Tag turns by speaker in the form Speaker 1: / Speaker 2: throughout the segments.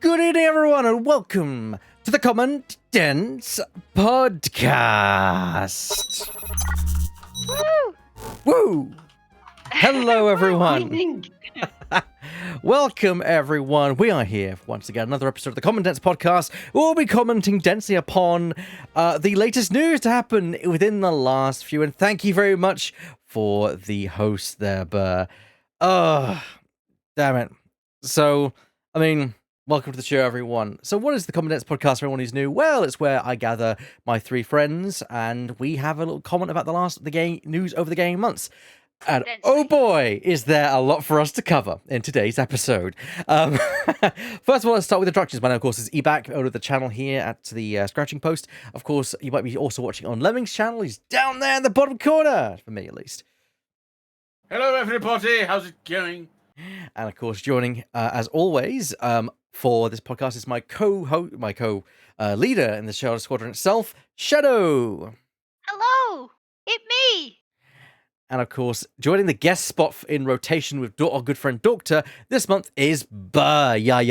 Speaker 1: Good evening, everyone, and welcome to the Commandant's Podcast.
Speaker 2: Woo!
Speaker 1: Woo! Hello, everyone. Welcome, everyone. We are here once again, another episode of the Commandant's Podcast. We'll be commenting densely upon the latest news to happen within the last few, and thank you very much for the host there, Burr. Damn it. So, I mean, welcome to the show, everyone. So what is the Commandant's Podcast for everyone who's new? Well, it's where I gather my three friends, and we have a little comment about the game news over the gaming months. And oh boy, is there a lot for us to cover in today's episode. First of all, let's start with introductions. My name, of course, is Ebac, over the channel here at the Scratching Post. Of course, you might be also watching on Lemming's channel. He's down there in the bottom corner, for me at least.
Speaker 3: Hello, everybody. How's it going?
Speaker 1: And of course, joining as always for this podcast is my leader in the Shadow Squadron itself, Shadow.
Speaker 2: Hello, it me.
Speaker 1: And of course, joining the guest spot in rotation with our good friend Doctor this month is Burr.
Speaker 3: Yeah.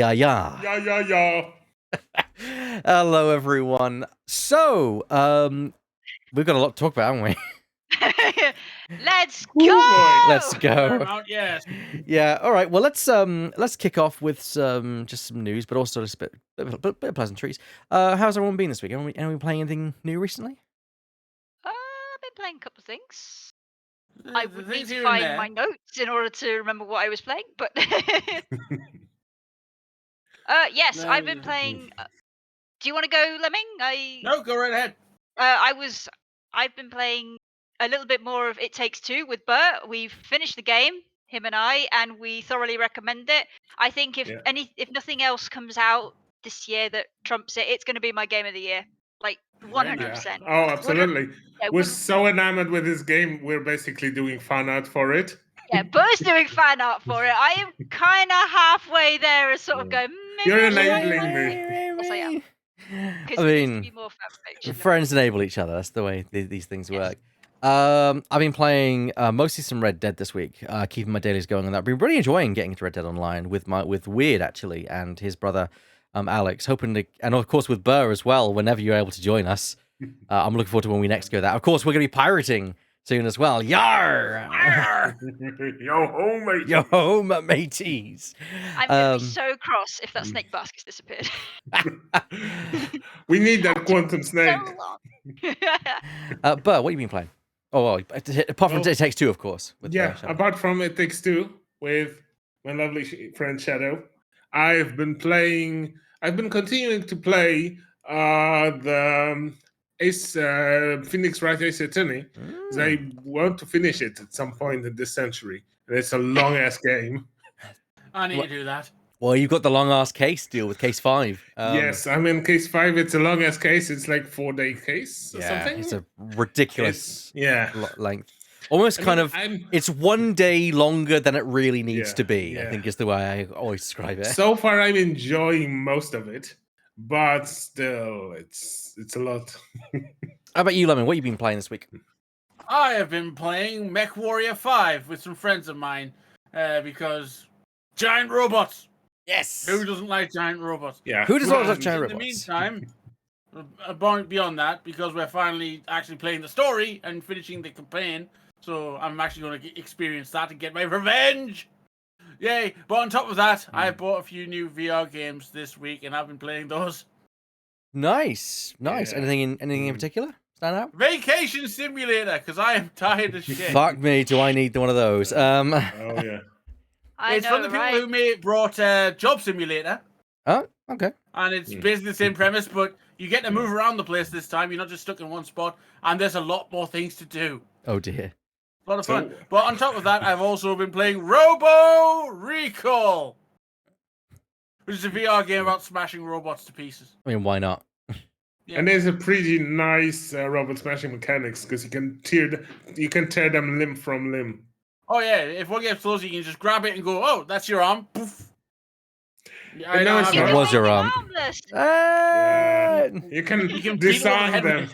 Speaker 1: Hello, everyone. So, we've got a lot to talk about, haven't we?
Speaker 2: Let's go.
Speaker 1: Let's go.
Speaker 3: Yes.
Speaker 1: Yeah. All right. Well, let's kick off with some news, but also just a bit of pleasantries. How's everyone been this week? Anyone playing anything new recently?
Speaker 2: I've been playing a couple of things. I would need
Speaker 3: Things
Speaker 2: to
Speaker 3: here and
Speaker 2: find
Speaker 3: there.
Speaker 2: my notes in order to remember what I was playing, but yes, I've been playing. Do you want to go, Lemming?
Speaker 3: No, go right ahead.
Speaker 2: I've been playing a little bit more of It Takes Two with Bert. We've finished the game, him and I, and we thoroughly recommend it. I think if nothing else comes out this year that trumps it, it's going to be my game of the year. Like 100%.
Speaker 4: Yeah. Oh, absolutely.
Speaker 2: Yeah,
Speaker 4: We're so enamored with this game, we're basically doing fan art for it.
Speaker 2: Yeah, Bert's doing fan art for it. I am kind of halfway there, and sort of going. Maybe
Speaker 4: You're
Speaker 2: I should
Speaker 4: enabling me.
Speaker 2: Yes, I am.
Speaker 1: I mean, friends enable each other. That's the way these things work. I've been playing mostly some Red Dead this week, keeping my dailies going on that. I've been really enjoying getting into Red Dead Online with Weird actually and his brother Alex. Hoping to, and of course with Burr as well. Whenever you're able to join us, I'm looking forward to when we next go there. Of course, we're going to be pirating soon as well. Yar!
Speaker 4: Yo ho, mate.
Speaker 1: Yo ho, mateys.
Speaker 2: I'm going to be so cross if that snake basket's disappeared.
Speaker 4: We need that quantum snake.
Speaker 2: So long.
Speaker 1: Burr, what have you been playing? Oh, well, apart from It Takes Two, of course. With
Speaker 4: Yeah,
Speaker 1: Shadow.
Speaker 4: apart from It Takes Two with my lovely friend Shadow, I've been continuing to play the Phoenix Wright Ace Attorney. I want to finish it at some point in this century. And it's a long ass game.
Speaker 3: I need to do that.
Speaker 1: Well, you've got the long ass case deal with Case 5.
Speaker 4: Yes, I'm in Case 5. It's a long ass case. It's like 4-day case or something.
Speaker 1: It's a ridiculous length. Almost it's 1 day longer than it really needs to be, I think is the way I always describe it.
Speaker 4: So far, I'm enjoying most of it, but still, it's a lot.
Speaker 1: How about you, Lemon? What have you been playing this week?
Speaker 3: I have been playing Mech Warrior 5 with some friends of mine because giant robots.
Speaker 1: Yes.
Speaker 3: Who doesn't like giant robots?
Speaker 4: Yeah.
Speaker 1: Who does not like giant
Speaker 3: In the
Speaker 1: robots?
Speaker 3: meantime, beyond that, because we're finally actually playing the story and finishing the campaign, so I'm actually going to experience that and get my revenge. Yay! But on top of that, I bought a few new VR games this week, and I've been playing those.
Speaker 1: Nice.
Speaker 4: Yeah.
Speaker 1: Anything in particular stand out?
Speaker 3: Vacation Simulator, because I am tired of shit.
Speaker 1: Fuck me, do I need one of those?
Speaker 4: Oh yeah.
Speaker 3: It's from the people who brought Job Simulator.
Speaker 1: Oh, okay.
Speaker 3: And it's basically the same premise, but you get to move around the place this time. You're not just stuck in one spot, and there's a lot more things to do.
Speaker 1: Oh dear.
Speaker 3: A lot of fun. But on top of that, I've also been playing Robo Recall, which is a VR game about smashing robots to pieces.
Speaker 1: I mean, why not?
Speaker 3: Yeah.
Speaker 4: And there's a pretty nice robot smashing mechanics because you can tear them limb from limb.
Speaker 3: Oh yeah, if one gets close, you can just grab it and go, "Oh, that's your arm." Poof.
Speaker 4: I know it's
Speaker 1: That was your arm.
Speaker 4: You can
Speaker 3: beat
Speaker 4: disarm
Speaker 3: them.
Speaker 4: them.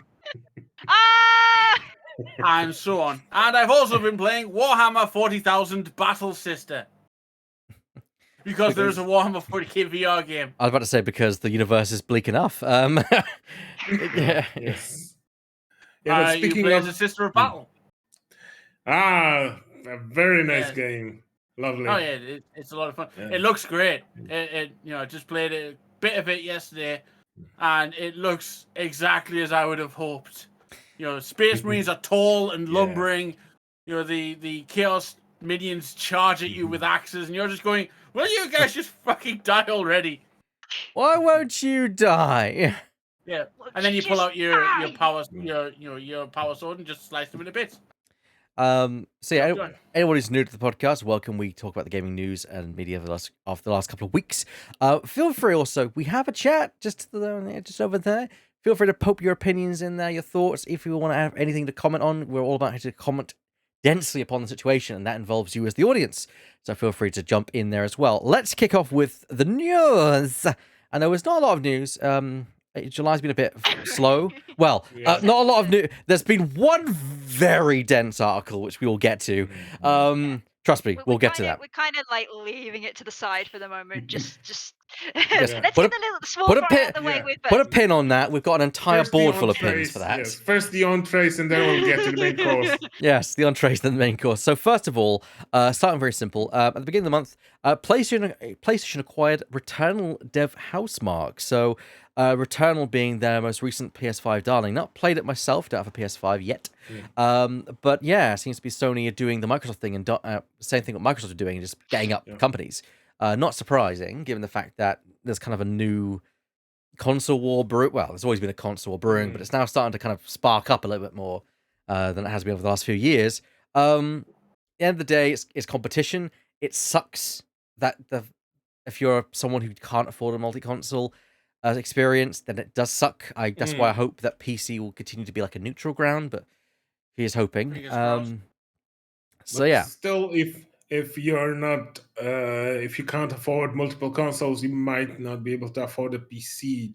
Speaker 3: And so on. And I've also been playing Warhammer 40,000 Battle Sister, Because there is a Warhammer 40k VR game.
Speaker 1: I was about to say because the universe is bleak enough. Yeah.
Speaker 4: Yes. Yeah, but
Speaker 3: You
Speaker 4: speaking
Speaker 3: play
Speaker 4: of
Speaker 3: as a Sister of Battle.
Speaker 4: a very nice
Speaker 3: Yeah.
Speaker 4: game. Lovely.
Speaker 3: Oh yeah, it's a lot of fun.
Speaker 4: Yeah.
Speaker 3: It looks great. I just played a bit of it yesterday, and it looks exactly as I would have hoped. Space Marines are tall and lumbering. The Chaos minions charge at you with axes, and you're just going, "Will you guys just fucking die already?"
Speaker 1: Why won't you die?
Speaker 3: Yeah, and then you pull out your power your power sword and just slice them into bits.
Speaker 1: So yeah, anyone who's new to the podcast, welcome. We talk about the gaming news and media of the last couple of weeks. Feel free also, we have a chat just over there. Feel free to poke your opinions in there, your thoughts. If you want to have anything to comment on, we're all about how to comment densely upon the situation, and that involves you as the audience. So feel free to jump in there as well. Let's kick off with the news. I know there's not a lot of news. July's been a bit slow. Well, not a lot of new. There's been one very dense article which we will get to. Trust me, we'll get to that.
Speaker 2: We're kind of like leaving it to the side for the moment. Just
Speaker 1: Yes.
Speaker 2: let's get the small fry out of the way with
Speaker 1: Put a pin on that. We've got an entire board full of pins for that.
Speaker 4: Yes. First the entrees, and then we'll get to the main course.
Speaker 1: Yes, the entrees, then the main course. So first of all, starting very simple. At the beginning of the month, PlayStation acquired Returnal dev Housemarque. So Returnal being their most recent PS5 darling. Not played it myself, don't have a PS5 yet. But yeah, it seems to be Sony are doing the Microsoft thing and same thing what Microsoft are doing, just getting up companies. Not surprising, given the fact that there's kind of a new console war brewing. Well, there's always been a console war brewing, but it's now starting to kind of spark up a little bit more than it has been over the last few years. At the end of the day, it's competition. It sucks that if you're someone who can't afford a multi-console experience, then it does suck. That's why I hope that PC will continue to be like a neutral ground, but here's hoping. So yeah.
Speaker 4: Still, if you're not, if you can't afford multiple consoles, you might not be able to afford a PC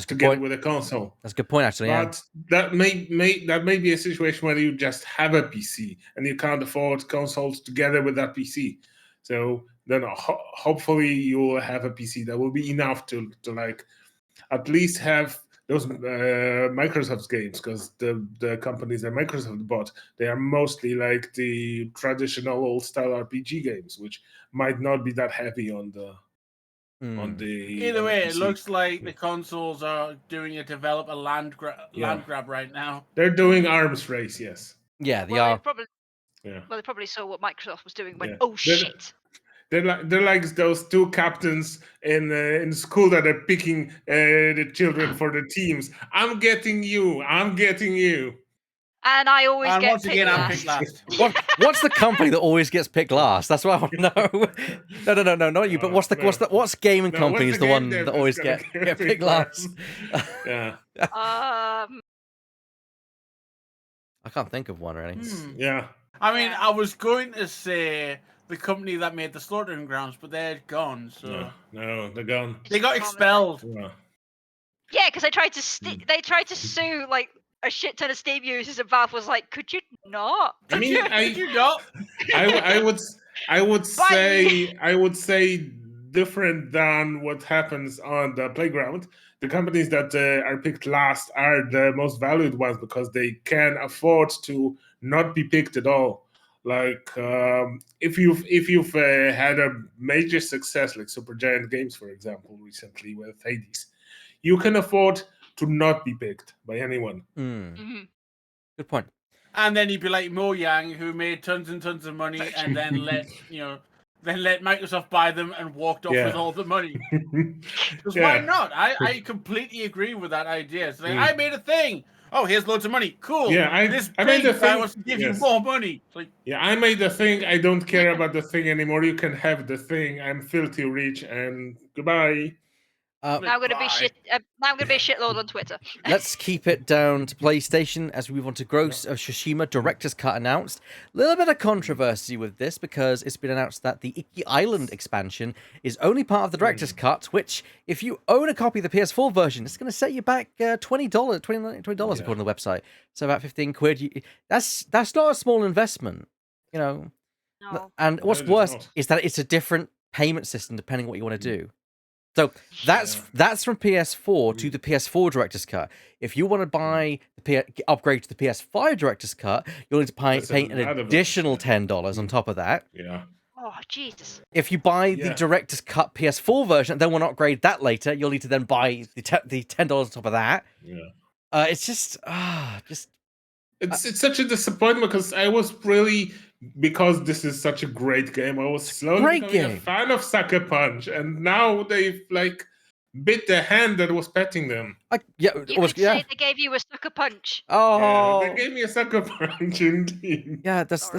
Speaker 4: together with a console.
Speaker 1: That's a good point, actually.
Speaker 4: But that may be a situation where you just have a PC and you can't afford consoles together with that PC. So then hopefully you'll have a PC that will be enough to like at least have those Microsoft's games, because the companies that Microsoft bought, they are mostly like the traditional old style RPG games, which might not be that heavy on the
Speaker 3: Either way, it looks like the consoles are doing a developer land grab right now.
Speaker 4: They're doing arms race, yes.
Speaker 1: Yeah, they are.
Speaker 2: They probably saw what Microsoft was doing and went,
Speaker 4: oh
Speaker 2: shit.
Speaker 4: They're like those two captains in school that are picking the children for the teams. I'm getting you.
Speaker 2: And I always get picked
Speaker 3: last.
Speaker 1: What's the company that always gets picked last? That's what I want to know. No, not you. But what's gaming company is the one that always get picked last?
Speaker 4: Yeah.
Speaker 1: I can't think of one really.
Speaker 4: Yeah.
Speaker 3: I mean, I was going to say the company that made the Slaughtering Grounds, but they're gone. So
Speaker 4: no, they're gone.
Speaker 3: They got expelled.
Speaker 2: Yeah, because they tried to sue like a shit ton of Steam users, and Valve was like, "Could you not?"
Speaker 4: I mean,
Speaker 3: could you not?
Speaker 4: I would say different than what happens on the playground. The companies that are picked last are the most valued ones because they can afford to not be picked at all. Like if you've had a major success like Supergiant Games, for example, recently with Hades, you can afford to not be picked by anyone.
Speaker 1: Good point.
Speaker 3: And then you'd be like Mo Yang, who made tons and tons of money, and then let Microsoft buy them and walked off with all the money. Because why not? I completely agree with that idea. It's like, I made a thing. Oh, here's loads of money. Cool.
Speaker 4: Yeah, I made the thing.
Speaker 3: I wants to give you more money. It's like,
Speaker 4: I made the thing. I don't care about the thing anymore. You can have the thing. I'm filthy rich, and goodbye.
Speaker 2: Now I'm going to be shit. Now I'm going to be a shitload on Twitter.
Speaker 1: Let's keep it down to PlayStation as we move on to Ghost of Tsushima Director's Cut announced. A little bit of controversy with this because it's been announced that the Iki Island expansion is only part of the Director's Cut, which, if you own a copy of the PS4 version, it's going to set you back $20 according to the website. So about 15 quid. That's not a small investment, you know.
Speaker 2: No.
Speaker 1: And what's worse is that it's a different payment system depending on what you want to do. So that's from PS4 to the PS4 Director's Cut. If you want to buy upgrade to the PS5 Director's Cut, you'll need to pay an additional $10 on top of that.
Speaker 4: Yeah.
Speaker 2: Oh, Jesus.
Speaker 1: If you buy the Director's Cut PS4 version, and then want to upgrade that later, you'll need to then buy the $10 on top of that.
Speaker 4: Yeah.
Speaker 1: It's just
Speaker 4: it's such a disappointment because I was really, because this is such a great game, I was slowly becoming a fan of Sucker Punch, and now they've like bit the hand that was petting them.
Speaker 2: You could say they gave you a sucker punch.
Speaker 1: Oh,
Speaker 4: they gave me a sucker punch indeed.
Speaker 1: Yeah, that's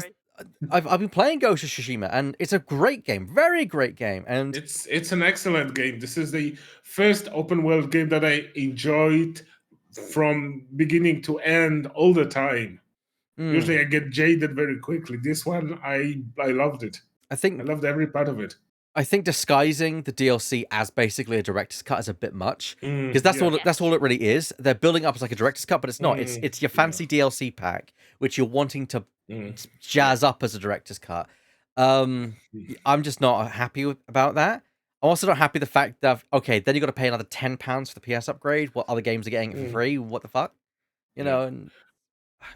Speaker 1: I've been playing Ghost of Tsushima, and it's a great game, very great game, and
Speaker 4: it's an excellent game. This is the first open world game that I enjoyed from beginning to end all the time. Usually I get jaded very quickly. This one, I loved it. I loved every part of it.
Speaker 1: I think disguising the DLC as basically a director's cut is a bit much, because that's all it really is. They're building up as like a director's cut, but it's not. It's your fancy DLC pack, which you're wanting to jazz up as a director's cut. I'm just not happy about that. I'm also not happy the fact that, okay, then you got to pay another £10 for the PS upgrade, what other games are getting it for free. What the fuck? You know, and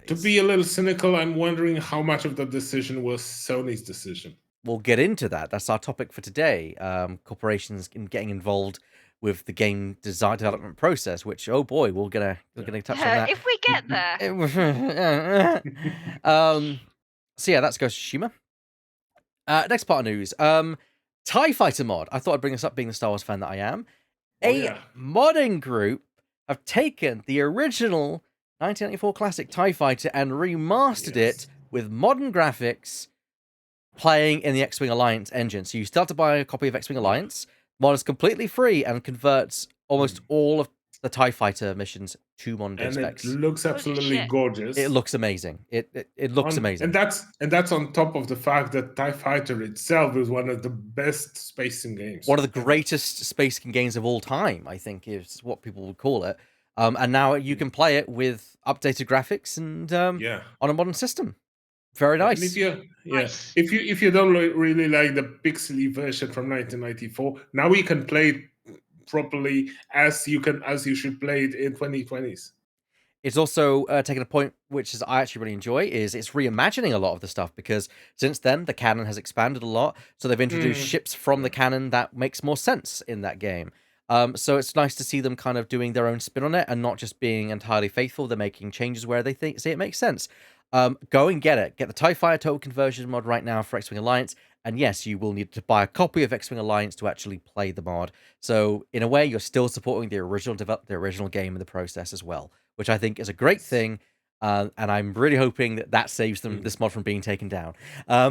Speaker 4: to be a little cynical, I'm wondering how much of the decision was Sony's decision.
Speaker 1: We'll get into that. That's our topic for today. Corporations getting involved with the game design development process, which, oh boy, we're gonna touch on that.
Speaker 2: If we get there.
Speaker 1: So yeah, that's Ghost of Tsushima. Next part of news. TIE Fighter mod. I thought I'd bring this up being the Star Wars fan that I am. Modding group have taken the original 1994 classic TIE Fighter and remastered it with modern graphics, playing in the X-Wing Alliance engine. So you start to buy a copy of X-Wing Alliance. Mod is completely free and converts almost all of the TIE Fighter missions to modern day specs.
Speaker 4: It looks absolutely gorgeous.
Speaker 1: It looks amazing. It looks amazing.
Speaker 4: And that's on top of the fact that TIE Fighter itself is one of the best spacing games.
Speaker 1: One of the greatest spacing games of all time, I think, is what people would call it. And now you can play it with updated graphics and on a modern system. Very nice.
Speaker 4: And if you don't really like the pixely version from 1994, now you can play it properly as you should play it in 2020s.
Speaker 1: It's also taken a point which I actually really enjoy, is it's reimagining a lot of the stuff, because since then the canon has expanded a lot, so they've introduced ships from the canon that makes more sense in that game. So it's nice to see them kind of doing their own spin on it and not just being entirely faithful. They're making changes where they see it makes sense. Go and get it. Get the TIE Fighter Total Conversion mod right now for X-Wing Alliance. And yes, you will need to buy a copy of X-Wing Alliance to actually play the mod. So in a way, you're still supporting the original game in the process as well, which I think is a great thing. And I'm really hoping that saves them this mod from being taken down. I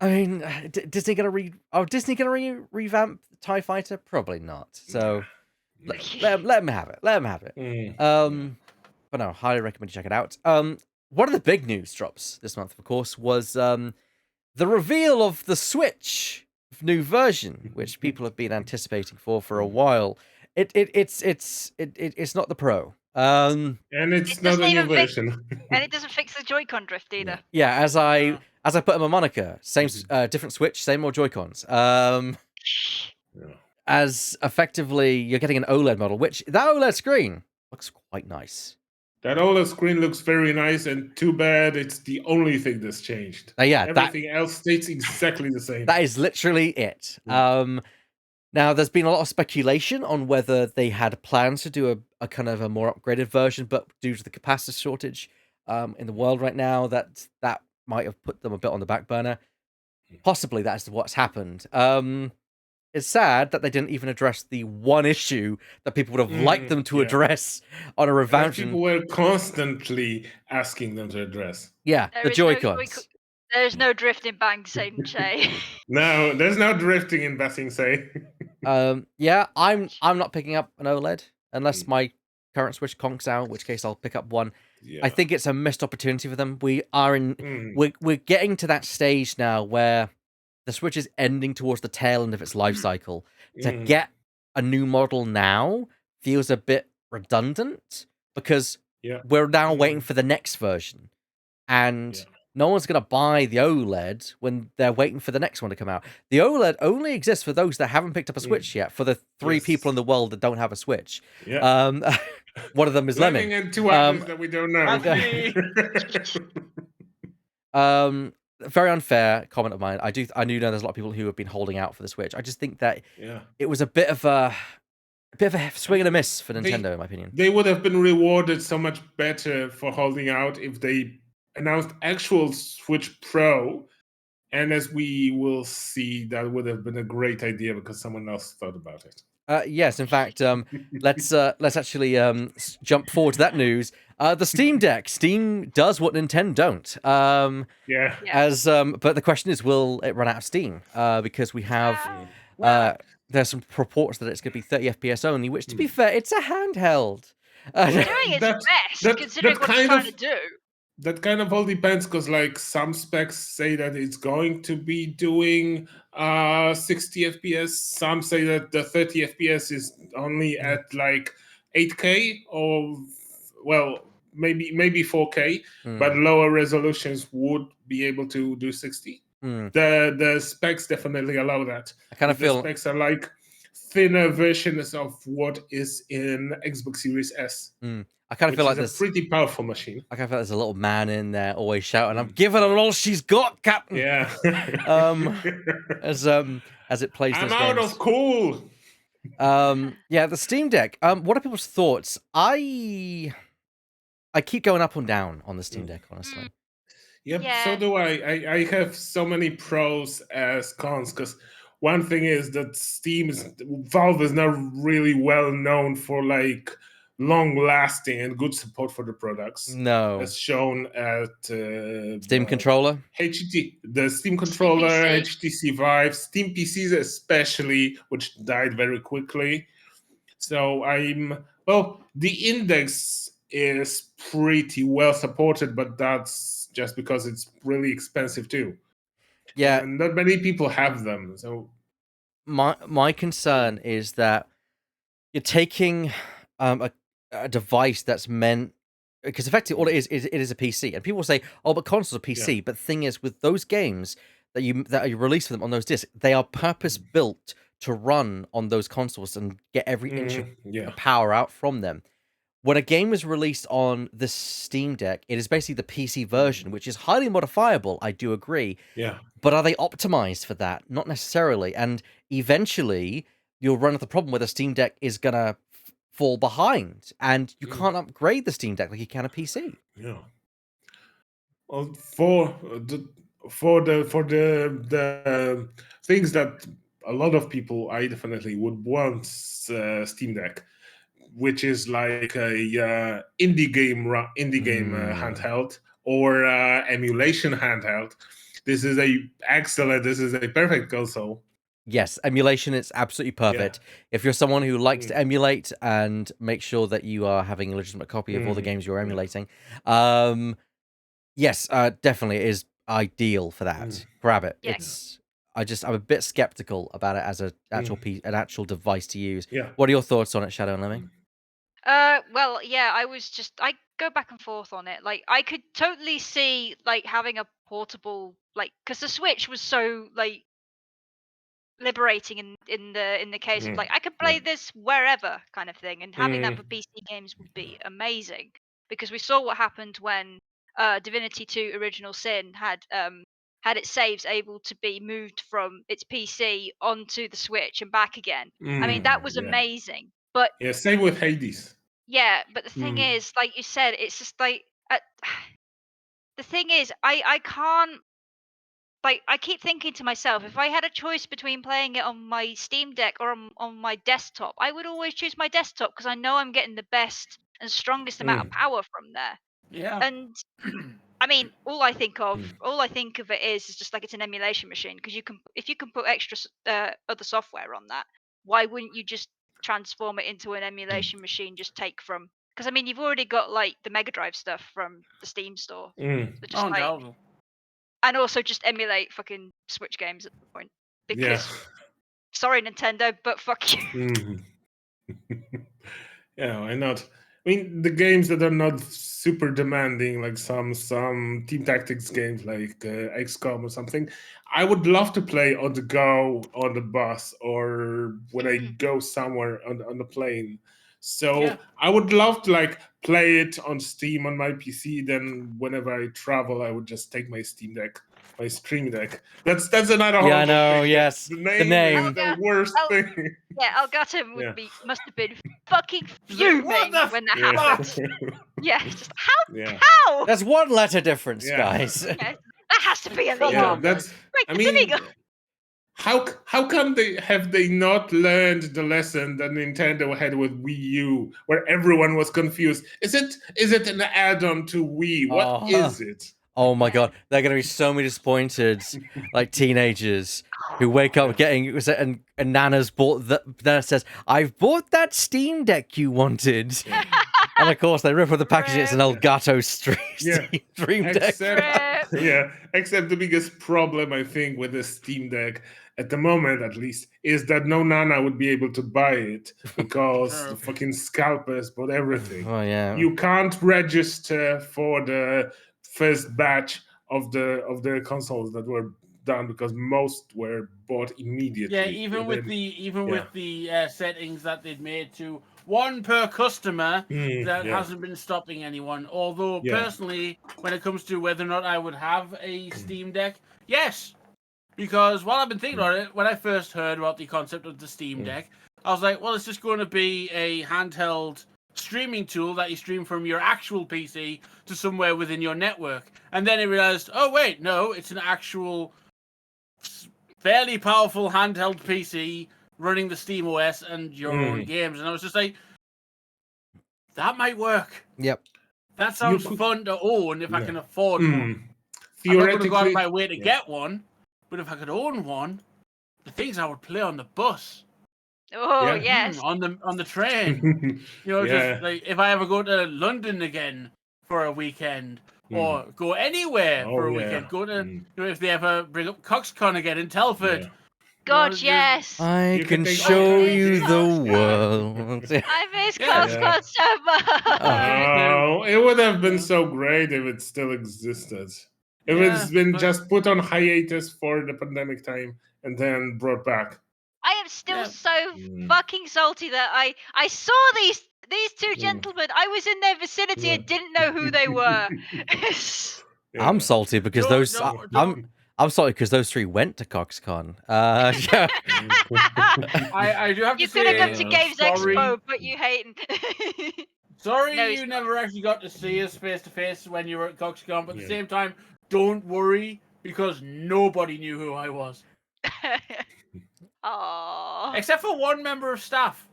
Speaker 1: mean, Disney gonna revamp TIE Fighter? Probably not. So let them have it. Let them have it. But no, highly recommend you check it out. One of the big news drops this month, of course, was the reveal of the Switch new version, which people have been anticipating for a while. It's not the Pro.
Speaker 4: And it's not a new version.
Speaker 2: And it doesn't fix the Joy-Con drift either.
Speaker 1: Yeah, as I put in my moniker, same different Switch, same more Joy-Cons. As effectively you're getting an OLED model, which that OLED screen looks quite nice.
Speaker 4: That OLED screen looks very nice, and too bad it's the only thing that's changed. Everything else stays exactly the same.
Speaker 1: That is literally it. Now, there's been a lot of speculation on whether they had plans to do a kind of a more upgraded version, but due to the capacitor shortage in the world right now, that might have put them a bit on the back burner. Possibly that's what's happened. It's sad that they didn't even address the one issue that people would have liked them to address on a revamped.
Speaker 4: People were constantly asking them to address.
Speaker 1: Yeah, the Joy-Cons.
Speaker 2: There's no drift in Bang Sensei.
Speaker 4: No, there's no drifting in Bang Sensei.
Speaker 1: Yeah, I'm not picking up an OLED unless my current Switch conks out, in which case I'll pick up one. Yeah. I think it's a missed opportunity for them. We're getting to that stage now where the Switch is ending towards the tail end of its life cycle. To get a new model now feels a bit redundant, because we're now waiting for the next version. And no one's going to buy the OLED when they're waiting for the next one to come out. The OLED only exists for those that haven't picked up a Switch yet, for the 3 people in the world that don't have a Switch.
Speaker 4: Yeah.
Speaker 1: One of them is Lemming.
Speaker 4: And 2 others that we don't know.
Speaker 1: Very unfair comment of mine. I do know there's a lot of people who have been holding out for the Switch. I just think that it was a bit of a swing and a miss for Nintendo, in my opinion.
Speaker 4: They would have been rewarded so much better for holding out if they announced actual Switch Pro. And as we will see, that would have been a great idea because someone else thought about it.
Speaker 1: Yes, in fact, let's actually jump forward to that news. The Steam Deck. Steam does what Nintendo don't. But the question is, will it run out of steam? Because we have there's some reports that it's going to be 30 FPS only, which, to be fair, it's a handheld.
Speaker 2: Doing its best, considering what it's trying to do.
Speaker 4: That kind of all depends, because like some specs say that it's going to be doing 60 FPS. Some say that the 30 FPS is only at like 8K or maybe 4K, but lower resolutions would be able to do 60. The specs definitely allow that.
Speaker 1: I kind of feel
Speaker 4: the specs are like thinner versions of what is in Xbox Series S.
Speaker 1: I kind of feel like this
Speaker 4: a pretty powerful machine.
Speaker 1: I kind of feel like there's a little man in there always shouting, "I'm giving her all she's got, Captain."
Speaker 4: Yeah.
Speaker 1: As it plays those games.
Speaker 4: I'm out of cool.
Speaker 1: The Steam Deck. What are people's thoughts? I keep going up and down on the Steam Deck, honestly.
Speaker 4: Yep, so do I. I have so many pros as cons, because one thing is that Valve is not really well known for like long-lasting and good support for the products.
Speaker 1: No,
Speaker 4: as shown at
Speaker 1: Steam controller,
Speaker 4: the Steam controller, HTC Vive, Steam PCs especially, which died very quickly. So the Index is pretty well supported, but that's just because it's really expensive too.
Speaker 1: Yeah,
Speaker 4: and not many people have them. So
Speaker 1: my concern is that you're taking a device that's meant, because effectively all it is a PC, and people say, "Oh, but consoles are PC." But the thing is, with those games that you release for them on those discs, they are purpose built to run on those consoles and get every inch of power out from them. When a game is released on the Steam Deck, it is basically the PC version, which is highly modifiable. I do agree.
Speaker 4: Yeah.
Speaker 1: But are they optimized for that? Not necessarily. And eventually, you'll run into the problem where the Steam Deck is gonna fall behind, and you can't upgrade the Steam Deck like you can a PC.
Speaker 4: Yeah. Well, for the things that a lot of people, I definitely would want Steam Deck, which is like a indie game handheld or emulation handheld. This is a perfect console.
Speaker 1: Yes, emulation is absolutely perfect. If you're someone who likes to emulate and make sure that you are having a legitimate copy of all the games you're emulating, yes, definitely it is ideal for that. Grab it. I'm a bit skeptical about it as an actual device to use.
Speaker 4: Yeah.
Speaker 1: What are your thoughts on it, Shadow and Lemming?
Speaker 2: I go back and forth on it. Like, I could totally see like having a portable, like, because the Switch was so like liberating in the case of like I could play this wherever kind of thing, and having that for PC games would be amazing, because we saw what happened when Divinity 2 Original Sin had its saves able to be moved from its PC onto the Switch and back again. I mean, that was amazing. But
Speaker 4: same with Hades.
Speaker 2: Yeah, but the thing is, like you said, it's just like the thing is, I can't. Like, I keep thinking to myself, if I had a choice between playing it on my Steam Deck or on my desktop, I would always choose my desktop, because I know I'm getting the best and strongest amount of power from there.
Speaker 3: Yeah.
Speaker 2: And I mean, all I think of it is just like it's an emulation machine, because if you can put extra other software on that, why wouldn't you just transform it into an emulation machine? Just take from, because I mean, you've already got like the Mega Drive stuff from the Steam store. So
Speaker 3: no.
Speaker 2: And also just emulate fucking Switch games at the point. Because, sorry Nintendo, but fuck you.
Speaker 4: Yeah, why not? mean, the games that are not super demanding, like some team tactics games like XCOM or something, I would love to play on the go, on the bus, or when I go somewhere on the plane. So I would love to like play it on Steam on my PC. Then whenever I travel, I would just take my Steam Deck, my Stream Deck. That's another horrible
Speaker 1: I know.
Speaker 4: thing.
Speaker 1: Yes,
Speaker 4: The name is the worst thing.
Speaker 2: Yeah, Elgato must have been fucking fuming when that happened. Yeah, just how?
Speaker 1: That's one letter difference, guys.
Speaker 2: Yeah, that has to be illegal.
Speaker 4: Yeah, that's. I mean,
Speaker 2: illegal.
Speaker 4: how come they not learned the lesson that Nintendo had with Wii U, where everyone was confused? Is it an add-on to Wii? What is it?
Speaker 1: Oh my god, they're gonna be so many disappointed, like teenagers who wake up getting and Nana's bought Nana says, "I've bought that Steam Deck you wanted," and of course they rip up the packaging. It's an Elgato Stream Deck.
Speaker 4: Except the biggest problem I think with the Steam Deck at the moment, at least, is that no Nana would be able to buy it because the fucking scalpers bought everything.
Speaker 1: Oh yeah,
Speaker 4: you can't register for the first batch of the consoles that were done because most were bought immediately.
Speaker 3: Yeah, even with the settings that they'd made to one per customer, that hasn't been stopping anyone. Although personally, when it comes to whether or not I would have a Steam Deck, yes, because while I've been thinking about it, when I first heard about the concept of the Steam Deck, I was like, well, it's just going to be a handheld streaming tool that you stream from your actual PC to somewhere within your network. And then I realized, oh wait, no, it's an actual fairly powerful handheld PC running the Steam OS and your own games. And I was just like, that might work.
Speaker 1: Yep.
Speaker 3: That sounds fun to own if I can afford one. I'm not going to go out of my way to get one, but if I could own one, the things I would play on the bus.
Speaker 2: Oh yes,
Speaker 3: on the train. Just like if I ever go to London again for a weekend, or go anywhere for a weekend, go to if they ever bring up CoxCon again in Telford.
Speaker 2: God, yes.
Speaker 1: I can show you the world.
Speaker 2: I miss CoxCon so much.
Speaker 4: Oh, it would have been so great if it still existed. If it's been just put on hiatus for the pandemic time and then brought back.
Speaker 2: I am still so fucking salty that I saw these two gentlemen. I was in their vicinity and didn't know who they were.
Speaker 1: I'm salty because I'm salty because those three went to CoxCon.
Speaker 3: I do have to
Speaker 2: you
Speaker 3: say,
Speaker 2: could have gone to Games Expo, but you hating.
Speaker 3: Sorry, you never actually got to see us face to face when you were at CoxCon. But at the same time, don't worry because nobody knew who I was.
Speaker 2: Aww.
Speaker 3: Except for one member of staff,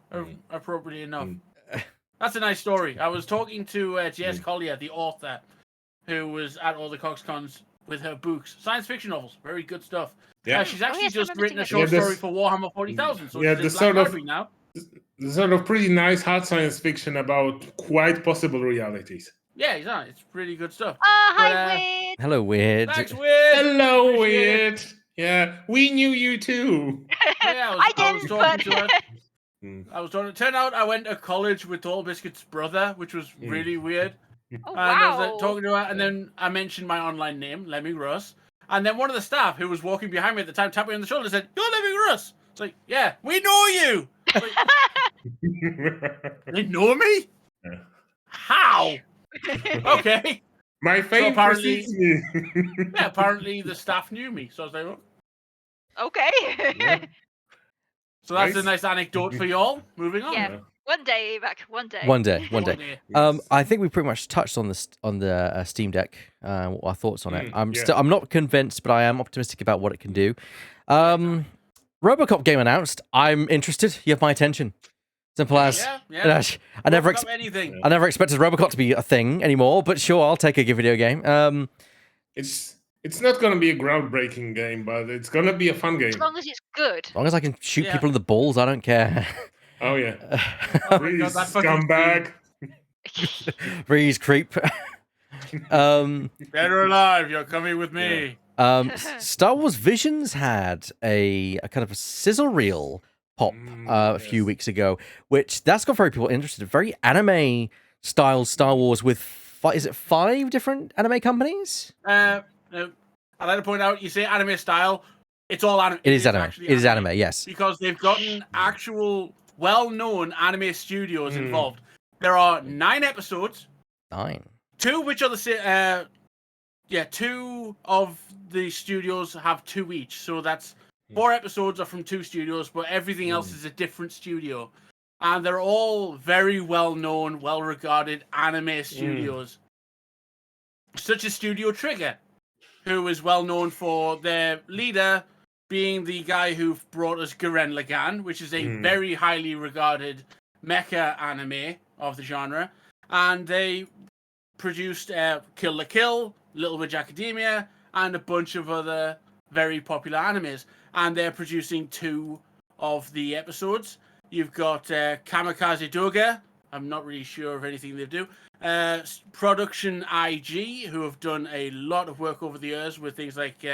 Speaker 3: appropriately enough. That's a nice story. I was talking to J.S. Collier, the author, who was at all the CoxCons with her books. Science fiction novels. Very good stuff. Yeah. She's actually just written a short story for Warhammer 40,000. So she's in Black Library now.
Speaker 4: The sort of pretty nice hard science fiction about quite possible realities.
Speaker 3: Yeah, it's pretty good stuff.
Speaker 2: Hi, Weird.
Speaker 1: Hello, Weird.
Speaker 3: Thanks, Weird.
Speaker 4: Hello, Weird. Yeah, we knew you too.
Speaker 3: Yeah, I was talking to her. I was talking. Turned out I went to college with Tall Biscuit's brother, which was really weird.
Speaker 2: Oh,
Speaker 3: and I was talking to her, and then I mentioned my online name, Lemmy Russ. And then one of the staff who was walking behind me at the time tapped me on the shoulder and said, "You're Lemmy Russ." It's like, yeah, we know you. Like, they know me? How? Okay.
Speaker 4: My fame precedes me.
Speaker 3: Yeah, apparently the staff knew me. So I was like, oh.
Speaker 2: Okay.
Speaker 3: So that's a nice anecdote for y'all. Moving on.
Speaker 2: Yeah. One day, back. One day.
Speaker 1: One day. I think we pretty much touched on the Steam Deck. What our thoughts on it. I'm not convinced, but I am optimistic about what it can do. RoboCop game announced. I'm interested. You have my attention. Simple as.
Speaker 3: Yeah.
Speaker 1: I never expected RoboCop to be a thing anymore, but sure, I'll take a good video game.
Speaker 4: It's not going to be a groundbreaking game, but it's going to be a fun game.
Speaker 2: As long as it's good.
Speaker 1: As long as I can shoot people in the balls, I don't care.
Speaker 4: Oh, yeah. Please,
Speaker 3: God,
Speaker 4: scumbag.
Speaker 1: Freeze, creep.
Speaker 3: Better alive, you're coming with me.
Speaker 1: Star Wars Visions had a kind of a sizzle reel pop a few weeks ago, which that's got very people interested. Very anime style Star Wars with is it 5 different anime companies?
Speaker 3: I'd like to point out, you say anime style, it's all anime.
Speaker 1: It is anime.
Speaker 3: Actually
Speaker 1: It is anime, yes.
Speaker 3: Because they've gotten actual well-known anime studios involved. There are 9 episodes.
Speaker 1: 9.
Speaker 3: 2 which are the 2 of the studios have 2 each. So that's 4 episodes are from 2 studios, but everything else is a different studio. And they're all very well-known, well-regarded anime studios. Such as Studio Trigger, who is well-known for their leader being the guy who brought us Gurren Lagann, which is a very highly regarded mecha anime of the genre. And they produced Kill la Kill, Little Witch Academia, and a bunch of other very popular animes. And they're producing 2 of the episodes. You've got Kamikaze Doga. I'm not really sure of anything they do. Production IG, who have done a lot of work over the years with things like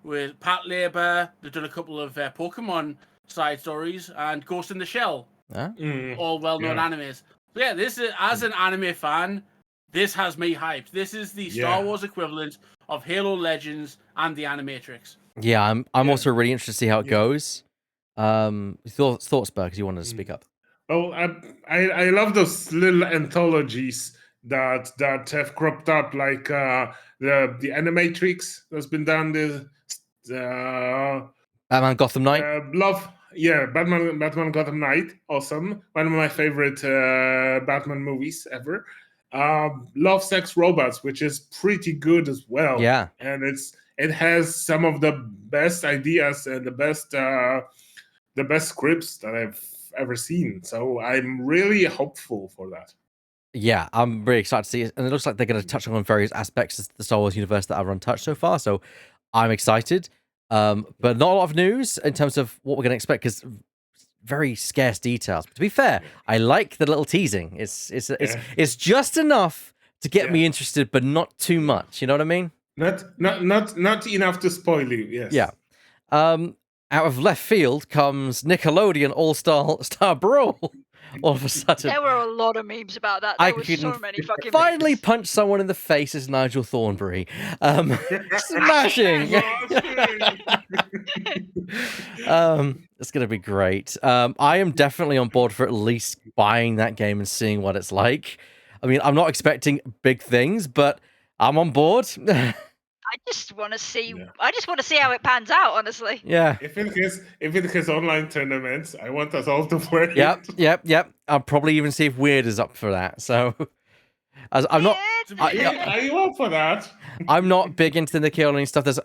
Speaker 3: with Pat Labor. They've done a couple of Pokemon side stories and Ghost in the Shell. All well-known animes. So yeah, this is, as an anime fan, this has me hyped. This is the Star Wars equivalent of Halo Legends and the Animatrix.
Speaker 1: Yeah, I'm also really interested to see how it goes. Thoughts, Berg, because you wanted to speak up.
Speaker 4: Oh, I love those little anthologies that have cropped up, like the Animatrix that's been done.
Speaker 1: Batman Gotham Knight.
Speaker 4: Batman Gotham Knight, awesome. One of my favorite Batman movies ever. Love, Sex, Robots, which is pretty good as well.
Speaker 1: Yeah,
Speaker 4: and it has some of the best ideas and the best scripts that I've ever seen. So I'm really hopeful for that.
Speaker 1: Yeah, I'm really excited to see it. And it looks like they're going to touch on various aspects of the Star Wars universe that I've untouched so far. So I'm excited. But not a lot of news in terms of what we're going to expect, because very scarce details. But to be fair, I like the little teasing. It's just enough to get me interested, but not too much. You know what I mean?
Speaker 4: Not enough to spoil you. Yes.
Speaker 1: Yeah. Out of left field comes Nickelodeon All-Star Brawl. All of a sudden,
Speaker 2: there were a lot of memes about that. There were so many fucking
Speaker 1: finally
Speaker 2: memes.
Speaker 1: punch someone in the face as Nigel Thornberry. Smashing. It's gonna be great. I am definitely on board for at least buying that game and seeing what it's like. I mean, I'm not expecting big things, but I'm on board.
Speaker 2: I just want to see. Yeah. I just want to see how it pans out. Honestly.
Speaker 1: Yeah.
Speaker 4: If it has online tournaments, I want us all to play.
Speaker 1: Yep. I'll probably even see if Weird is up for that. So, I'm not.
Speaker 4: Are you up for that?
Speaker 1: I'm not big into the Nickelodeon stuff. There's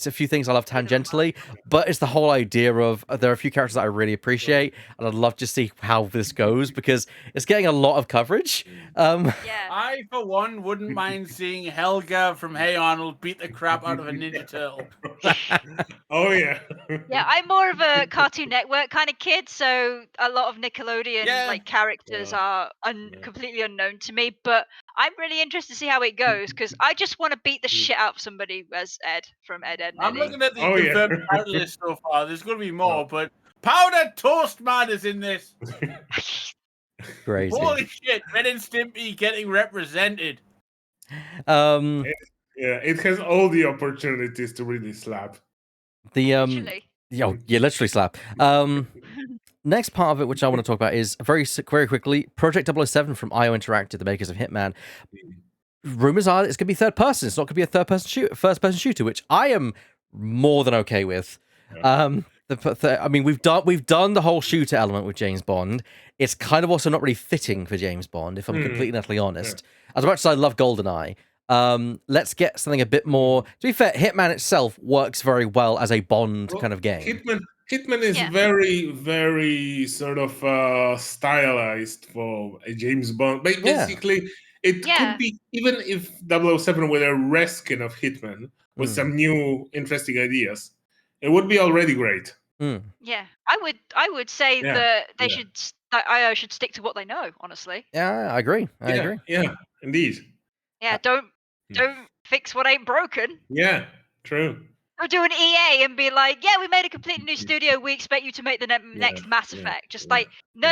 Speaker 1: a few things I love tangentially, but it's the whole idea of there are a few characters that I really appreciate, and I'd love to see how this goes because it's getting a lot of coverage.
Speaker 3: I, for one, wouldn't mind seeing Helga from Hey Arnold beat the crap out of a Ninja Turtle.
Speaker 4: Oh yeah.
Speaker 2: Yeah, I'm more of a Cartoon Network kind of kid, so a lot of Nickelodeon like characters are completely unknown to me. But I'm really interested to see how it goes because I just want to beat the shit out of somebody as Ed from Ed, Ed and
Speaker 3: I'm
Speaker 2: Eddie.
Speaker 3: looking at the confirmed title list so far. There's going to be more, but Powdered Toast Man is in this.
Speaker 1: Crazy.
Speaker 3: Holy shit, Ren and Stimpy getting represented.
Speaker 4: It has all the opportunities to really slap.
Speaker 2: Literally.
Speaker 1: Literally slap. Next part of it, which I want to talk about, is very quickly Project 007 from IO Interactive, the makers of Hitman. Rumors are it's going to be third person. It's not going to be a first person shooter, which I am more than okay with. I mean, we've done the whole shooter element with James Bond. It's kind of also not really fitting for James Bond, if I'm completely and utterly honest. As much as I love GoldenEye, let's get something a bit more. To be fair, Hitman itself works very well as a Bond kind of game.
Speaker 4: Hitman is very, very sort of stylized for a James Bond. Basically, it could be, even if 007 were a reskin of Hitman with some new interesting ideas, it would be already great.
Speaker 2: Yeah, I would say that they should. That IO should stick to what they know. Honestly.
Speaker 1: Yeah, I agree. I agree.
Speaker 4: Yeah, indeed.
Speaker 2: Yeah, don't fix what ain't broken.
Speaker 4: Yeah, true.
Speaker 2: Or do an EA and be like, yeah, we made a completely new studio. We expect you to make the next Mass Effect. Just like, no.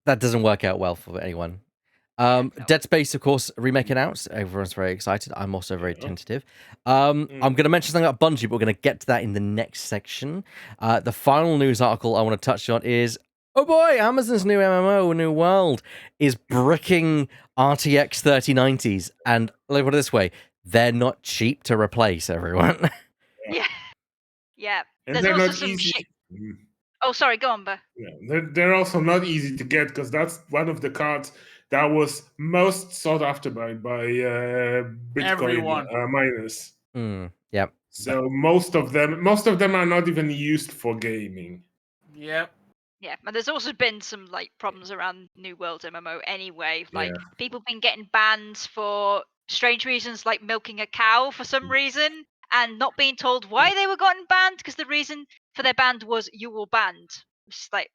Speaker 1: That doesn't work out well for anyone.
Speaker 2: No.
Speaker 1: Dead Space, of course, remake announced. Everyone's very excited. I'm also very tentative.
Speaker 4: Mm.
Speaker 1: I'm going to mention something about Bungie, but we're going to get to that in the next section. The final news article I want to touch on is, oh boy, Amazon's new MMO, New World, is bricking RTX 3090s. And let me put it this way, they're not cheap to replace, everyone.
Speaker 2: Yeah. Yeah.
Speaker 4: And
Speaker 2: There's
Speaker 4: they're
Speaker 2: also
Speaker 4: not
Speaker 2: some
Speaker 4: easy.
Speaker 2: shit. Oh, sorry, go on, Bur.
Speaker 4: Yeah, they're also not easy to get because that's one of the cards that was most sought after by Bitcoin
Speaker 3: Everyone.
Speaker 4: miners.
Speaker 1: Yep.
Speaker 4: So most of them are not even used for gaming.
Speaker 3: Yep.
Speaker 2: Yeah, and there's also been some like problems around New World MMO anyway. Like people been getting banned for strange reasons, like milking a cow for some reason, and not being told why they were gotten banned because the reason for their ban was you were banned. It's like,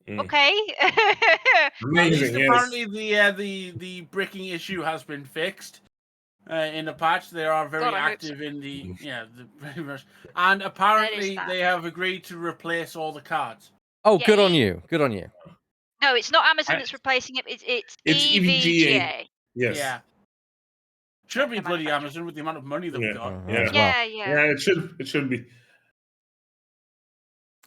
Speaker 2: okay.
Speaker 3: At least
Speaker 4: Amazing, yes.
Speaker 3: apparently the bricking issue has been fixed in the patch. They are very
Speaker 2: God, I hope
Speaker 3: active
Speaker 2: so.
Speaker 3: in the very much. And apparently
Speaker 2: that.
Speaker 3: they have agreed to replace all the cards.
Speaker 1: Oh, good on
Speaker 2: Yay.
Speaker 1: you. Good on you.
Speaker 2: No, it's not Amazon that's replacing it. It's EVGA.
Speaker 4: Yes.
Speaker 3: Yeah. Should be
Speaker 2: the
Speaker 3: bloody
Speaker 2: manufacturer.
Speaker 3: Amazon with the amount of money that we got.
Speaker 4: Yeah.
Speaker 1: As well.
Speaker 2: Yeah.
Speaker 4: It should be.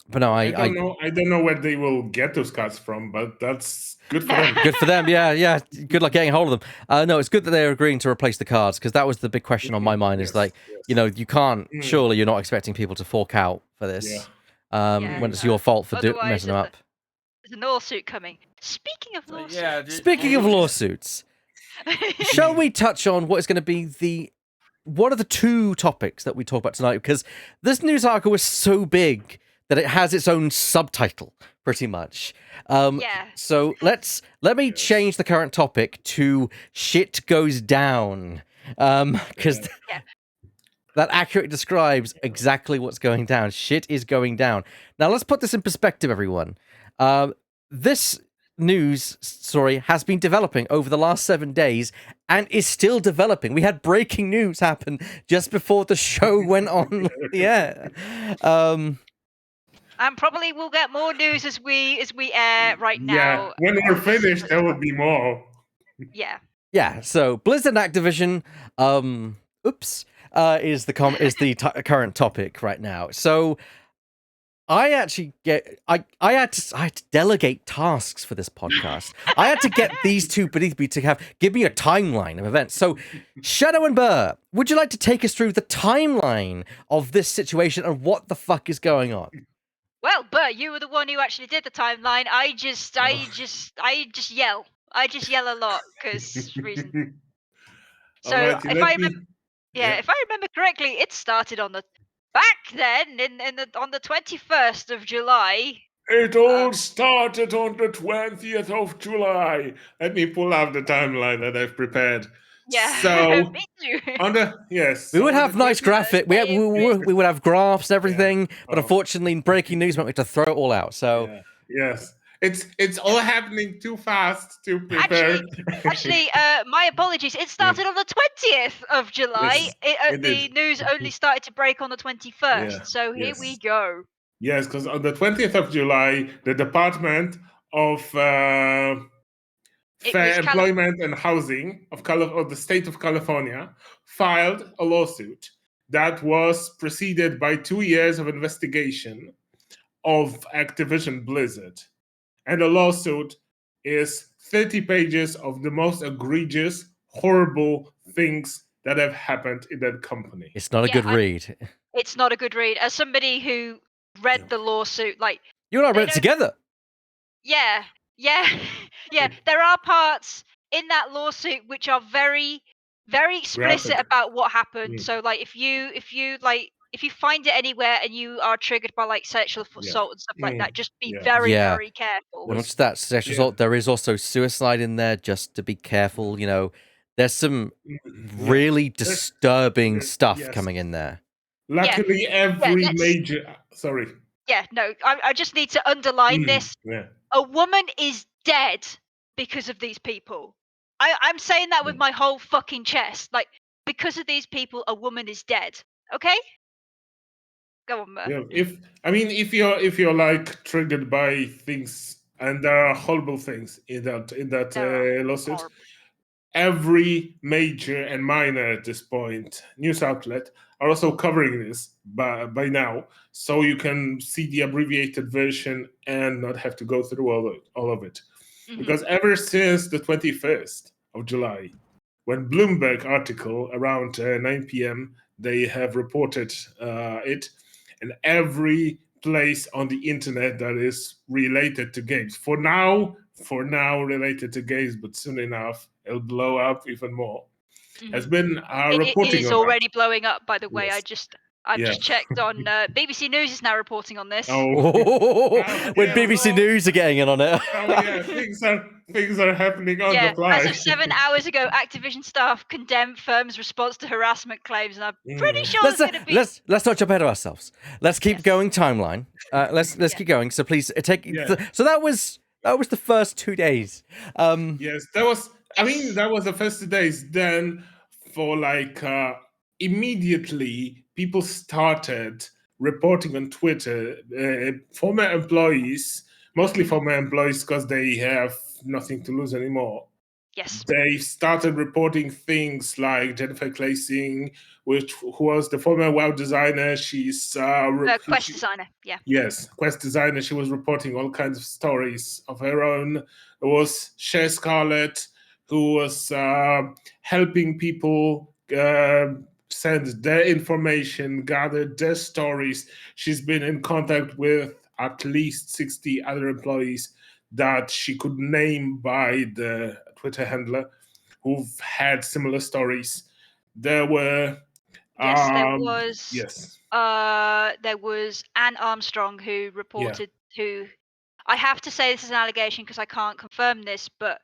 Speaker 1: But no,
Speaker 4: I don't know where they will get those cards from, but that's good for them.
Speaker 1: Good for them. Yeah. Good luck getting hold of them. No, it's good that they're agreeing to replace the cards because that was the big question on my mind. Is like, you can't. Surely you're not expecting people to fork out for this when it's your fault for messing them up.
Speaker 2: There's a lawsuit coming. Speaking of lawsuits.
Speaker 1: Speaking of lawsuits, shall we touch on what is going to be what are the two topics that we talk about tonight? Because this news article is so big that it has its own subtitle, pretty much. So let me change the current topic to "Shit Goes Down," because that accurately describes exactly what's going down. Shit is going down. Now let's put this in perspective, everyone. This news story has been developing over the last 7 days and is still developing. We had breaking news happen just before the show went on the air.
Speaker 2: And probably we'll get more news as we air right now.
Speaker 4: When we're finished, there will be more.
Speaker 2: Yeah.
Speaker 1: So Blizzard and Activision, is the current topic right now. So I actually I had to delegate tasks for this podcast. I had to get these two beneath me to give me a timeline of events. So Shadow and Burr, would you like to take us through the timeline of this situation and what the fuck is going on?
Speaker 2: Well, Burr, you were the one who actually did the timeline. I just yell. I just yell a lot because reason. So if I remember correctly, it started on the back then on the 21st of July.
Speaker 4: It all started on the 20th of July. Let me pull out the timeline that I've prepared.
Speaker 2: Yeah,
Speaker 4: so
Speaker 2: me too.
Speaker 1: We would have nice graphic. We would have graphs and everything, but unfortunately, breaking news meant we had to throw it all out. So
Speaker 4: yes. It's all happening too fast to prepare.
Speaker 2: Actually, my apologies. It started on the 20th of July. The news only started to break on the 21st. So here we go.
Speaker 4: Yes, because on the 20th of July, the Department of Fair Employment and Housing of the state of California filed a lawsuit that was preceded by 2 years of investigation of Activision Blizzard. And the lawsuit is 30 pages of the most egregious, horrible things that have happened in that company.
Speaker 1: It's not a good read.
Speaker 2: It's not a good read. As somebody who read the lawsuit, like
Speaker 1: you and I read it together.
Speaker 2: Yeah. There are parts in that lawsuit which are very, very explicit about what happened. So, like, if you find it anywhere and you are triggered by like sexual assault and stuff like that, just be very, very careful.
Speaker 1: Not just that sexual assault, there is also suicide in there. Just to be careful, there's some really disturbing stuff coming in there.
Speaker 4: Luckily, every major. Sorry.
Speaker 2: Yeah, no, I just need to underline this. A woman is dead because of these people. I'm saying that with my whole fucking chest. Like, because of these people, a woman is dead. Okay? Go on, man.
Speaker 4: If you're like triggered by things and there are horrible things in that lawsuit.
Speaker 2: Horrible.
Speaker 4: Every major and minor at this point news outlet are also covering this by now, so you can see the abbreviated version and not have to go through all of it.
Speaker 2: Mhm.
Speaker 4: Because ever since the 21st of July, when Bloomberg article around 9 p.m., they have reported it, and every place on the internet that is related to games, for now related to games, but soon enough it'll blow up even more, has
Speaker 2: Mhm.
Speaker 4: been
Speaker 2: It
Speaker 4: reporting
Speaker 2: is
Speaker 4: on
Speaker 2: already blowing up, by the way.
Speaker 4: Yes.
Speaker 2: I've
Speaker 4: Yeah.
Speaker 2: just checked on BBC News is now reporting on this.
Speaker 4: Oh,
Speaker 1: When
Speaker 4: yeah,
Speaker 1: BBC
Speaker 4: well,
Speaker 1: News are getting in on it.
Speaker 4: oh yeah, things are happening on
Speaker 2: Yeah,
Speaker 4: the fly.
Speaker 2: as of 7 hours ago, Activision staff condemned firm's response to harassment claims, and I'm pretty sure
Speaker 1: let's
Speaker 2: it's going to be.
Speaker 1: let's not jump ahead of ourselves. Let's keep
Speaker 2: Yes.
Speaker 1: going timeline. Let's keep going. So please take.
Speaker 4: Yeah.
Speaker 1: So that was the first 2 days.
Speaker 4: Yes, that was. I mean, that was the first 2 days. Then, for like immediately, people started reporting on Twitter. Former employees, mostly former employees, because they have nothing to lose anymore.
Speaker 2: Yes.
Speaker 4: They started reporting things like Jennifer Claysing, who was the former WoW designer. She's
Speaker 2: Quest designer. Yeah.
Speaker 4: Yes, Quest designer. She was reporting all kinds of stories of her own. There was Cher Scarlett, who was helping people send their information, gather their stories. She's been in contact with at least 60 other employees that she could name by the Twitter handler who've had similar stories. There were
Speaker 2: Yes, there was.
Speaker 4: yes.
Speaker 2: There was Anne Armstrong who reported who. I have to say this is an allegation because I can't confirm this, but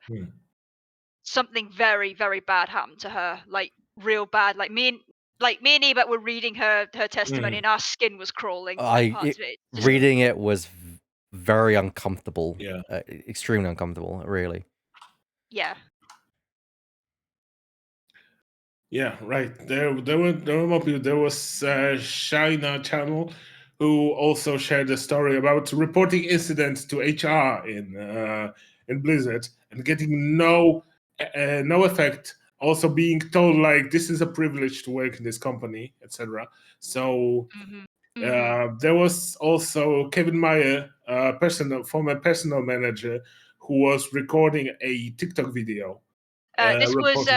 Speaker 2: something very, very bad happened to her. Like real bad. Like me and Ebert were reading her testimony, and our skin was crawling.
Speaker 1: Reading it was very uncomfortable.
Speaker 4: Yeah.
Speaker 1: Extremely uncomfortable. Really.
Speaker 2: Yeah.
Speaker 4: Yeah, right. There were more people. There was Shina Channel, who also shared a story about reporting incidents to HR in Blizzard and getting no effect. Also being told like this is a privilege to work in this company, etc. So there was also Kevin Meyer, former personal manager, who was recording a TikTok video.
Speaker 2: This was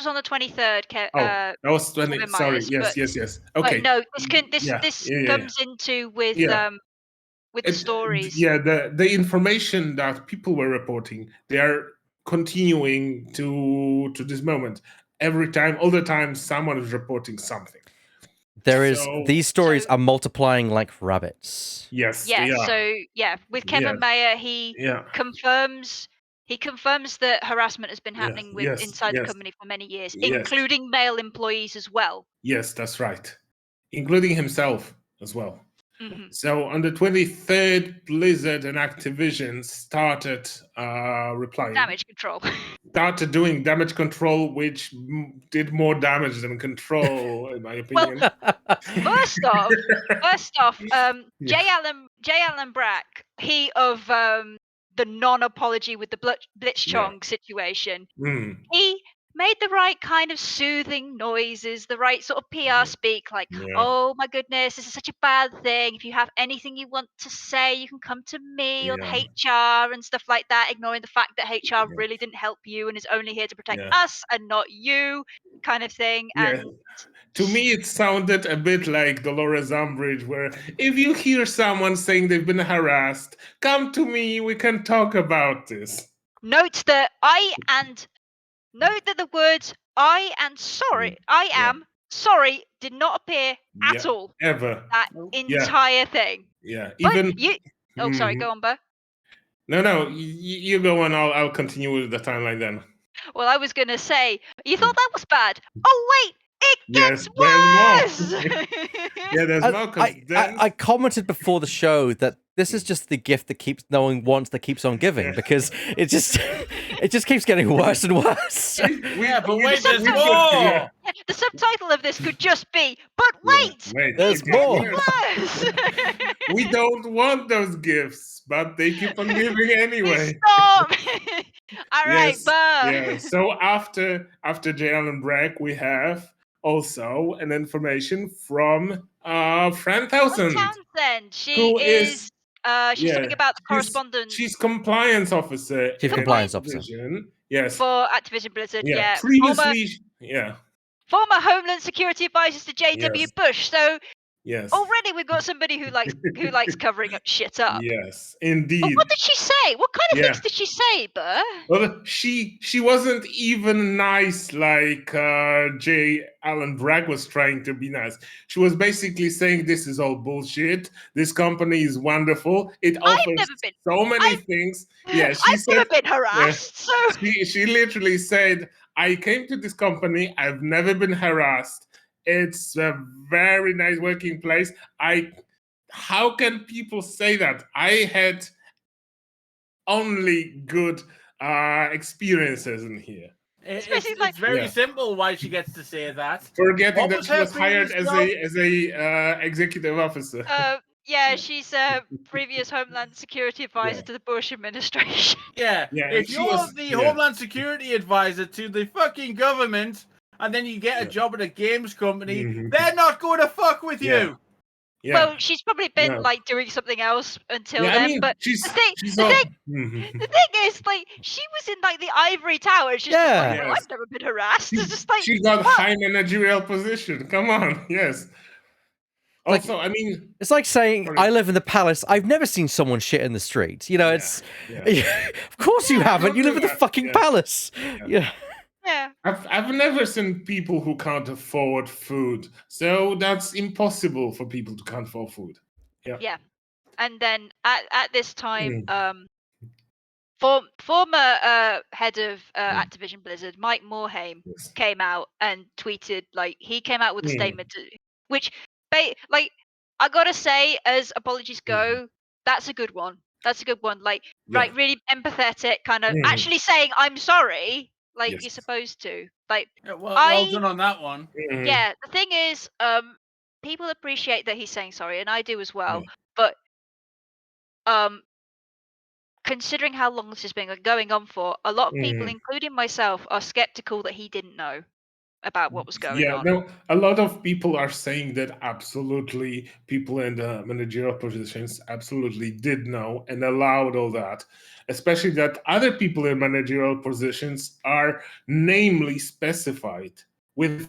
Speaker 2: on the 23rd.
Speaker 4: That was 20.
Speaker 2: Kevin
Speaker 4: Sorry.
Speaker 2: Myers,
Speaker 4: Yes. Okay.
Speaker 2: No, this comes into with the stories.
Speaker 4: Yeah, the information that people were reporting, they are continuing to this moment. Every time, all the time, someone is reporting something.
Speaker 1: These stories are multiplying like rabbits.
Speaker 4: Yes.
Speaker 2: Yeah.
Speaker 4: They are.
Speaker 2: So with Kevin Mayer, he confirms that harassment has been happening inside the company for many years, including male employees as well.
Speaker 4: Yes, that's right, including himself as well. So on the 23rd, Blizzard and Activision started replying.
Speaker 2: Damage control.
Speaker 4: Started doing damage control, which did more damage than control, in my opinion.
Speaker 2: First off, J. Allen Brack, he of the non-apology with the Blitzchung situation, he made the right kind of soothing noises, the right sort of PR speak, like, oh my goodness, this is such a bad thing. If you have anything you want to say, you can come to me or the HR and stuff like that, ignoring the fact that HR really didn't help you and is only here to protect us and not you, kind of thing. And
Speaker 4: to me, it sounded a bit like Dolores Umbridge, where if you hear someone saying they've been harassed, come to me, we can talk about this.
Speaker 2: Note that the words I am sorry did not appear at all.
Speaker 4: Ever.
Speaker 2: That entire thing.
Speaker 4: Yeah.
Speaker 2: Even sorry, go on, Bo.
Speaker 4: No, you go on. I'll continue with the timeline then.
Speaker 2: Well, I was gonna say, you thought that was bad. Oh wait, it gets worse.
Speaker 4: There's more. There's more.
Speaker 1: I commented before the show that this is just the gift that keeps no one wants that keeps on giving because it just keeps getting worse and worse.
Speaker 3: But wait, there's more.
Speaker 2: Yeah, the subtitle of this could just be, but wait,
Speaker 1: There's more.
Speaker 2: worse.
Speaker 4: We don't want those gifts, but they keep on giving anyway.
Speaker 2: Stop. All right,
Speaker 4: Yes,
Speaker 2: Burr.
Speaker 4: yeah. So after J. Allen Brack, we have also an information from Fran Townsend.
Speaker 2: She
Speaker 4: who
Speaker 2: is she's something about the correspondence.
Speaker 4: She's compliance officer.
Speaker 1: Chief
Speaker 4: in
Speaker 1: compliance officer.
Speaker 4: Activision. Yes.
Speaker 2: For Activision Blizzard, yeah.
Speaker 4: Previously,
Speaker 2: Former Homeland Security advisors to J.W. Bush. So
Speaker 4: yes.
Speaker 2: already we've got somebody who likes covering up shit up.
Speaker 4: Yes, indeed.
Speaker 2: But what did she say? What kind of things did she say, Burr?
Speaker 4: Well, she wasn't even nice like J. Allen Bragg was trying to be nice. She was basically saying this is all bullshit. This company is wonderful. It offers so many things. Yeah, she said,
Speaker 2: never been harassed. So
Speaker 4: she literally said, I came to this company. I've never been harassed. It's a very nice working place. How can people say that? I had only good experiences in here.
Speaker 3: It's very simple why she gets to say that.
Speaker 4: Forgetting that she was hired as a executive officer.
Speaker 2: Yeah, she's a previous Homeland Security advisor to the Bush administration.
Speaker 3: Yeah. If you're the Homeland Security advisor to the fucking government, and then you get a job at a games company, they're not going to fuck with you.
Speaker 4: Yeah.
Speaker 2: Well, she's probably been doing something else until then.
Speaker 4: I mean,
Speaker 2: but the thing is, she was in the ivory tower. It's just I've never been harassed. It's just
Speaker 4: she got high managerial position. Come on, yes. Also, I mean,
Speaker 1: it's like saying I live in the palace. I've never seen someone shit in the street. You know, it's of course you haven't. You live in the fucking palace. Yeah.
Speaker 4: I've never seen people who can't afford food, so that's impossible for people who can't afford food.
Speaker 2: Yeah, and then at this time, former head of Activision Blizzard, Mike Morhaime, came out and tweeted he came out with a statement, which I gotta say, as apologies go, that's a good one. That's a good one. Really empathetic, kind of actually saying I'm sorry. You're supposed to.
Speaker 3: Well done on that one.
Speaker 2: Yeah, the thing is, people appreciate that he's saying sorry, and I do as well. But considering how long this has been going on for, a lot of people, including myself, are skeptical that he didn't know about what was going on.
Speaker 4: No, a lot of people are saying that absolutely people in the managerial positions absolutely did know and allowed all that. Especially that other people in managerial positions are namely specified with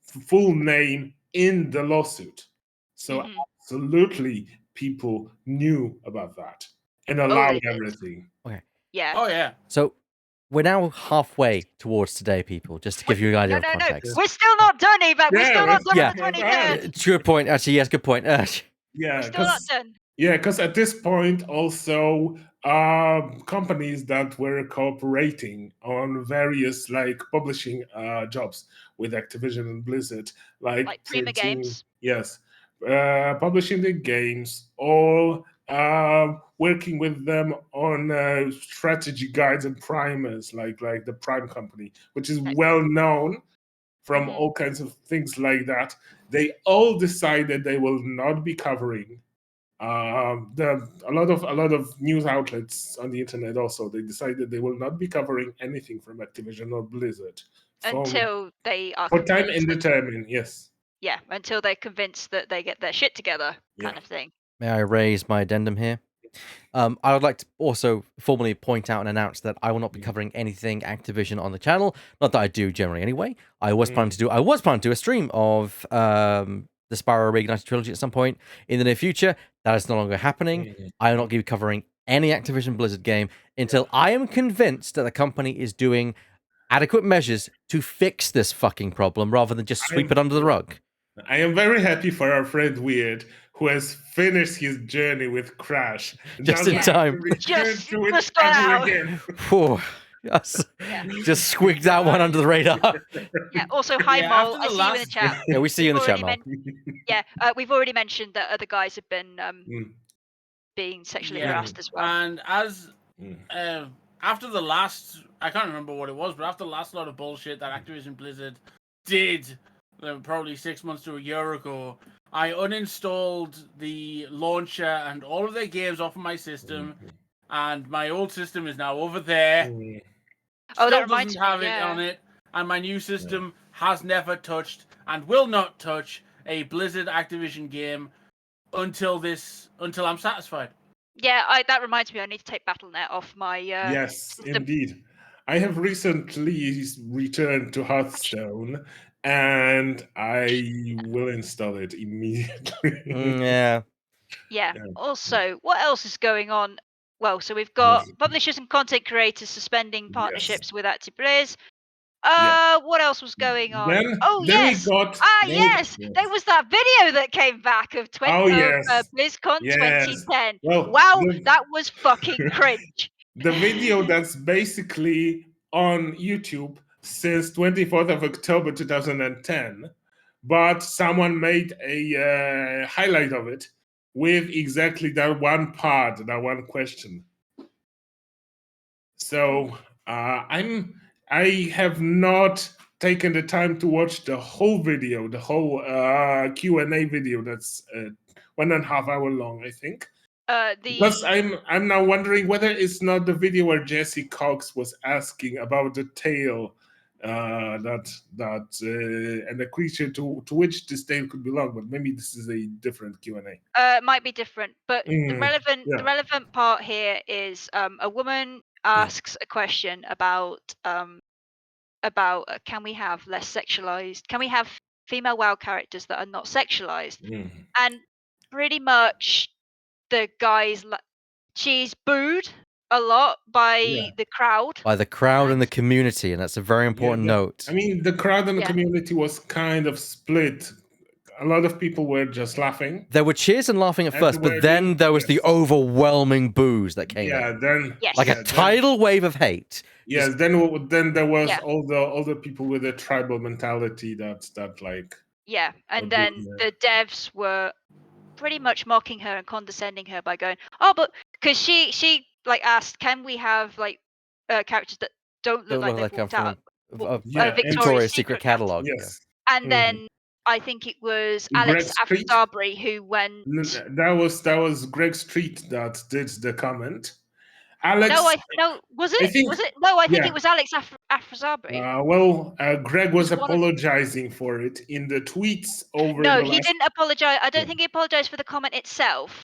Speaker 4: full name in the lawsuit. So absolutely people knew about that and allowed everything.
Speaker 1: Okay.
Speaker 2: Yeah.
Speaker 3: Oh, yeah.
Speaker 1: So we're now halfway towards today, people, just to give you an idea of context.
Speaker 2: We're still not done, Eva. We're still not done on the 23rd.
Speaker 1: Good point. Actually, yes, good point.
Speaker 2: We're still not done.
Speaker 4: Yeah, because at this point, also, companies that were cooperating on various publishing jobs with Activision and Blizzard, like
Speaker 2: Prima Games.
Speaker 4: Yes, publishing the games, all working with them on strategy guides and primers, like the Prime Company, which is well known from all kinds of things like that. They all decided they will not be covering. A lot of news outlets on the internet also, they decided they will not be covering anything from Activision or Blizzard
Speaker 2: until they are
Speaker 4: for time indeterminate. Yes.
Speaker 2: Yeah, until they're convinced that they get their shit together, kind of thing.
Speaker 1: May I raise my addendum here? I would like to also formally point out and announce that I will not be covering anything Activision on the channel. Not that I do generally anyway. I was planning to do a stream of the Sparrow Reignited trilogy at some point in the near future. That is no longer happening. I will not be covering any Activision Blizzard game until I am convinced that the company is doing adequate measures to fix this fucking problem rather than just sweep it under the rug.
Speaker 4: I am very happy for our friend Weird, who has finished his journey with Crash.
Speaker 1: Just in time.
Speaker 2: Just out.
Speaker 1: Yes. Just squeaked out one under the radar.
Speaker 2: Yeah, also, hi, Mole. I see you in the chat.
Speaker 1: Yeah, we see you in the chat, Mole.
Speaker 2: We've already mentioned that other guys have been being sexually
Speaker 3: Yeah.
Speaker 2: harassed as well.
Speaker 3: And as
Speaker 4: Mm.
Speaker 3: after the last, I can't remember what it was, but after the last lot of bullshit that Activision Blizzard did, probably 6 months to a year ago, I uninstalled the launcher and all of their games off of my system, and my old system is now over there.
Speaker 4: Mm.
Speaker 2: Oh,
Speaker 3: Still
Speaker 2: that reminds
Speaker 3: doesn't
Speaker 2: me,
Speaker 3: have it
Speaker 2: yeah.
Speaker 3: on it, and my new system has never touched and will not touch a Blizzard Activision game until I'm satisfied.
Speaker 2: Yeah, that reminds me. I need to take Battle.net off my
Speaker 4: Yes,
Speaker 2: system.
Speaker 4: indeed. I have recently returned to Hearthstone, and I will install it immediately.
Speaker 1: Yeah.
Speaker 2: Yeah.
Speaker 4: Yeah.
Speaker 2: Also, what else is going on? Well, so we've got publishers and content creators suspending partnerships with ActiBliz. What else was going on? Oh
Speaker 4: Then we
Speaker 2: yes.
Speaker 4: got
Speaker 2: Yes. There was that video that came back of
Speaker 4: yes.
Speaker 2: BlizzCon
Speaker 4: Yes.
Speaker 2: 2010.
Speaker 4: Well,
Speaker 2: Wow, that was fucking cringe.
Speaker 4: the video that's basically on YouTube since 24th of October 2010, but someone made a highlight of it with exactly that one part, that one question. So I have not taken the time to watch the whole video, the whole Q&A video that's 1.5 hours long, I think. Because I'm now wondering whether it's not the video where Jesse Cox was asking about the tale and the creature to which this tale could belong, but maybe this is a different Q&A.
Speaker 2: It might be different, but the relevant part here is a woman asks a question about can we have less sexualized? Can we have female WoW characters that are not sexualized? And pretty much the guys, she's booed a lot by the crowd.
Speaker 1: By the crowd and the community, and that's a very important note.
Speaker 4: I mean, the crowd and the community was kind of split. A lot of people were just laughing.
Speaker 1: There were cheers and laughing at first, but then there was the overwhelming boos that came in.
Speaker 4: Then
Speaker 1: like a tidal wave of hate.
Speaker 4: Yes, then there was all the people with a tribal mentality that like.
Speaker 2: Yeah, and then the devs were pretty much mocking her and condescending her by going, oh, but because she like asked, can we have like characters that don't look like they've walked out of Victoria's Secret catalog?
Speaker 4: Yes.
Speaker 2: And then I think it was Alex Afrasiabri who went.
Speaker 4: That was Greg Street that did the comment. Alex.
Speaker 2: Was it? No, I think it was Alex Afrasiabri.
Speaker 4: Greg was apologizing for it in the tweets over.
Speaker 2: No, he didn't apologize. I don't think he apologized for the comment itself,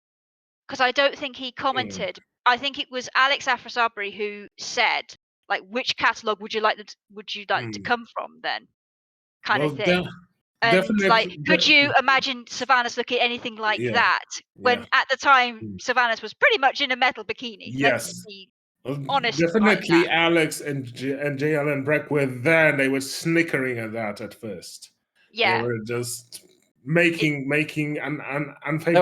Speaker 2: because I don't think he commented. I think it was Alex Afrasiabri who said, like, which catalog would you like to come from then, kind of thing. And like, could you imagine Sylvanas looking anything like that when at the time Sylvanas was pretty much in a metal bikini?
Speaker 4: Yes.
Speaker 2: Let's be honest.
Speaker 4: Definitely, Alex and JL and Breck were there, and they were snickering at that at first.
Speaker 2: Yeah,
Speaker 4: they were just making an
Speaker 1: unfavorable.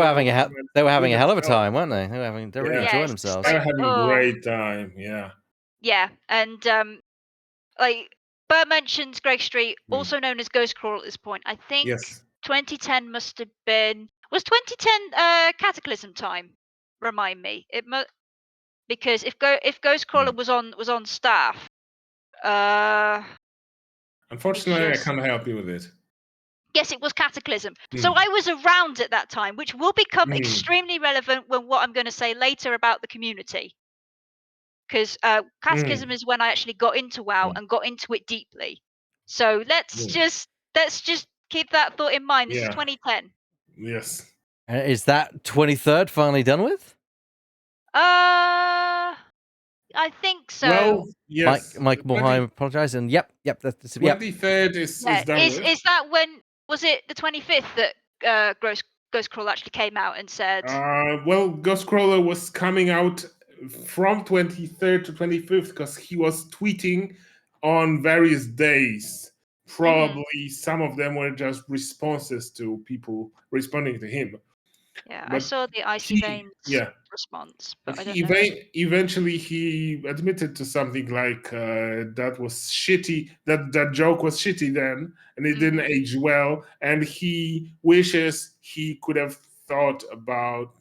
Speaker 1: They were having a hell of a time, weren't they? They were really enjoying themselves.
Speaker 4: They were having a great time. Yeah.
Speaker 2: Yeah, and like. Burr mentions Greg Street, also known as Ghostcrawler at this point. I think 2010 must have been... Was 2010 Cataclysm time? Remind me. Because if Ghostcrawler was on staff...
Speaker 4: Unfortunately, I can't help you with it.
Speaker 2: Yes, it was Cataclysm. So I was around at that time, which will become extremely relevant when what I'm going to say later about the community. Because Cataclysm is when I actually got into WoW and got into it deeply. So let's just keep that thought in mind. This is 2010.
Speaker 4: Yes.
Speaker 1: Is that 23rd finally done with?
Speaker 2: I think so.
Speaker 4: Well, yes.
Speaker 1: Mike Morheim apologized, and yep. That's
Speaker 4: 23rd is done with.
Speaker 2: Is that when? Was it the 25th that Ghostcrawler actually came out and said?
Speaker 4: Ghostcrawler was coming out from 23rd to 25th because he was tweeting on various days. Probably some of them were just responses to people responding to him.
Speaker 2: Yeah, I saw the Icy Veins response, but I don't know.
Speaker 4: Eventually he admitted to something like that was shitty, that joke was shitty then, and it didn't age well, and he wishes he could have thought about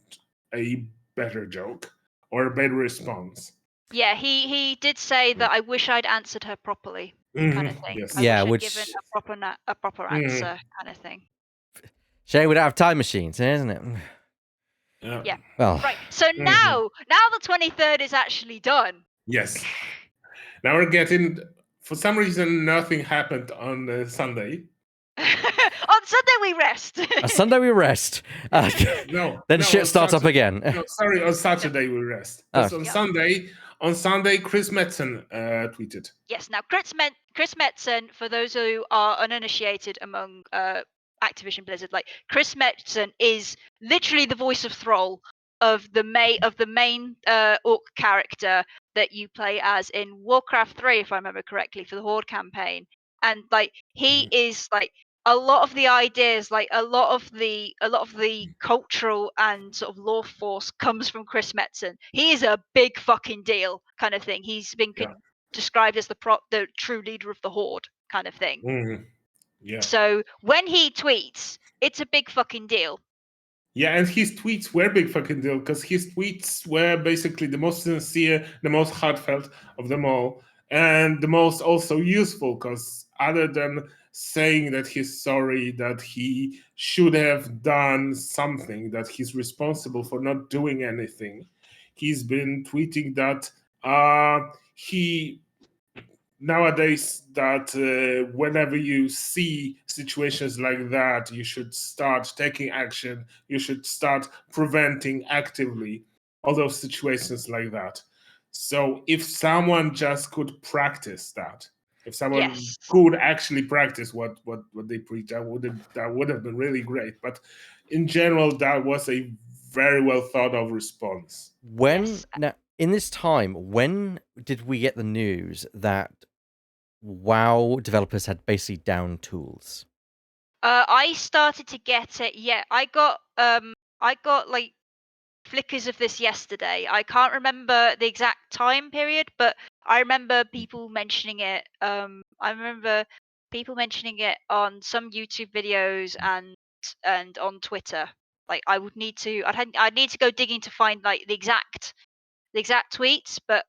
Speaker 4: a better joke or a better response.
Speaker 2: Yeah, he did say that I wish I'd answered her properly, kind of thing.
Speaker 4: Yes.
Speaker 2: I
Speaker 1: Yeah,
Speaker 2: wish I'd given
Speaker 1: which
Speaker 2: a proper answer, kind of thing.
Speaker 1: shame we don't have time machines, isn't it?
Speaker 2: Yeah.
Speaker 1: Well,
Speaker 2: Right. So now the 23rd is actually done.
Speaker 4: Yes. Now we're getting. For some reason, nothing happened on Sunday.
Speaker 2: On Sunday we rest.
Speaker 1: on Sunday we rest.
Speaker 4: No.
Speaker 1: Then
Speaker 4: no,
Speaker 1: shit
Speaker 4: on
Speaker 1: starts up
Speaker 4: Saturday.
Speaker 1: again.
Speaker 4: No, sorry, on Saturday we rest. Because
Speaker 1: Oh.
Speaker 4: on Sunday, Chris Metzen tweeted.
Speaker 2: Yes. Now Chris Metzen, for those who are uninitiated among Activision Blizzard, like Chris Metzen is literally the voice of Thrall of the main orc character that you play as in Warcraft 3, if I remember correctly, for the Horde campaign. And like he is like a lot of the ideas, like a lot of the cultural and sort of lore force comes from Chris Metzen. He is a big fucking deal, kind of thing. He's been described as the true leader of the Horde, kind of thing.
Speaker 4: Yeah.
Speaker 2: So when he tweets, it's a big fucking deal.
Speaker 4: Yeah, and his tweets were big fucking deal because his tweets were basically the most sincere, the most heartfelt of them all, and the most also useful because other than saying that he's sorry, that he should have done something, that he's responsible for not doing anything, he's been tweeting that he nowadays that whenever you see situations like that, you should start taking action. You should start preventing actively all those situations like that. So if someone just could practice that, if someone could actually practice what they preach, that would have been really great. But in general, that was a very well thought of response.
Speaker 1: Now in this time, when did we get the news that WoW developers had basically down tools?
Speaker 2: I started to get it. Yeah, I got like flickers of this yesterday. I can't remember the exact time period, but I remember people mentioning it. I remember people mentioning it on some YouTube videos and on Twitter. Like I'd need to go digging to find like the exact tweets, but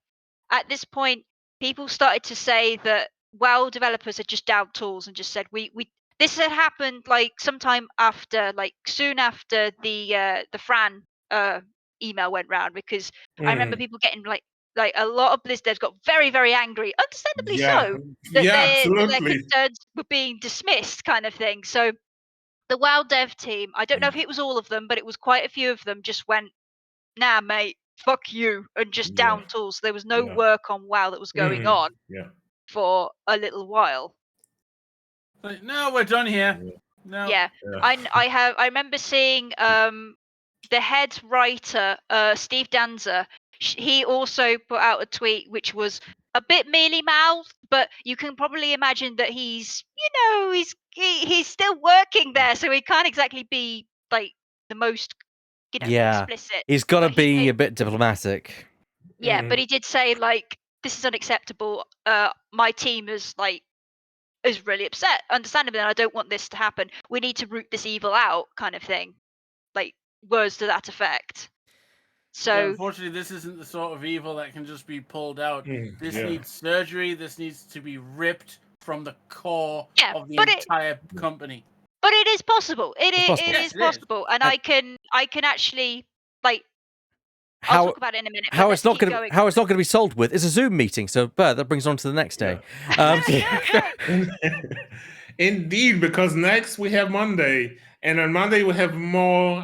Speaker 2: at this point people started to say that WoW developers had just downed tools and just said we this had happened like sometime after, like soon after the Fran email went round, because I remember people getting like a lot of Blizz devs got very, very angry, understandably so, that their concerns were being dismissed, kind of thing. So the WoW dev team, I don't know if it was all of them, but it was quite a few of them, just went, nah mate, fuck you, and just down tools. There was no work on WoW that was going on for a little while.
Speaker 3: Like, no, we're done here. No.
Speaker 2: Yeah. I remember seeing the head writer, Steve Danza. He also put out a tweet which was a bit mealy-mouthed, but you can probably imagine that he's still working there, so he can't exactly be like the most explicit.
Speaker 1: He's got to be a bit diplomatic.
Speaker 2: Yeah, but he did say like, this is unacceptable. My team is really upset, understandably, and I don't want this to happen. We need to root this evil out, kind of thing. Like words to that effect. So
Speaker 3: unfortunately, this isn't the sort of evil that can just be pulled out. This needs surgery. This needs to be ripped from the core of the entire company.
Speaker 2: But it is possible. It is possible, and I can actually like. I'll talk about it in a minute.
Speaker 1: How it's not going to be solved with is a Zoom meeting. So, that brings on to the next day.
Speaker 4: Indeed, because next we have Monday, and on Monday we have more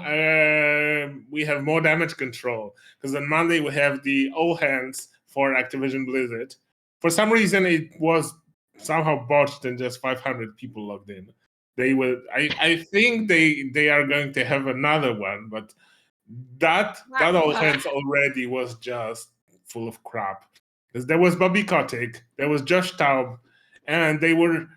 Speaker 4: damage control. Because on Monday we have the all hands for Activision Blizzard. For some reason, it was somehow botched, and just 500 people logged in. They will. I think they are going to have another one, but. That all hands already was just full of crap. Because there was Bobby Kotick, there was Josh Taub, and they were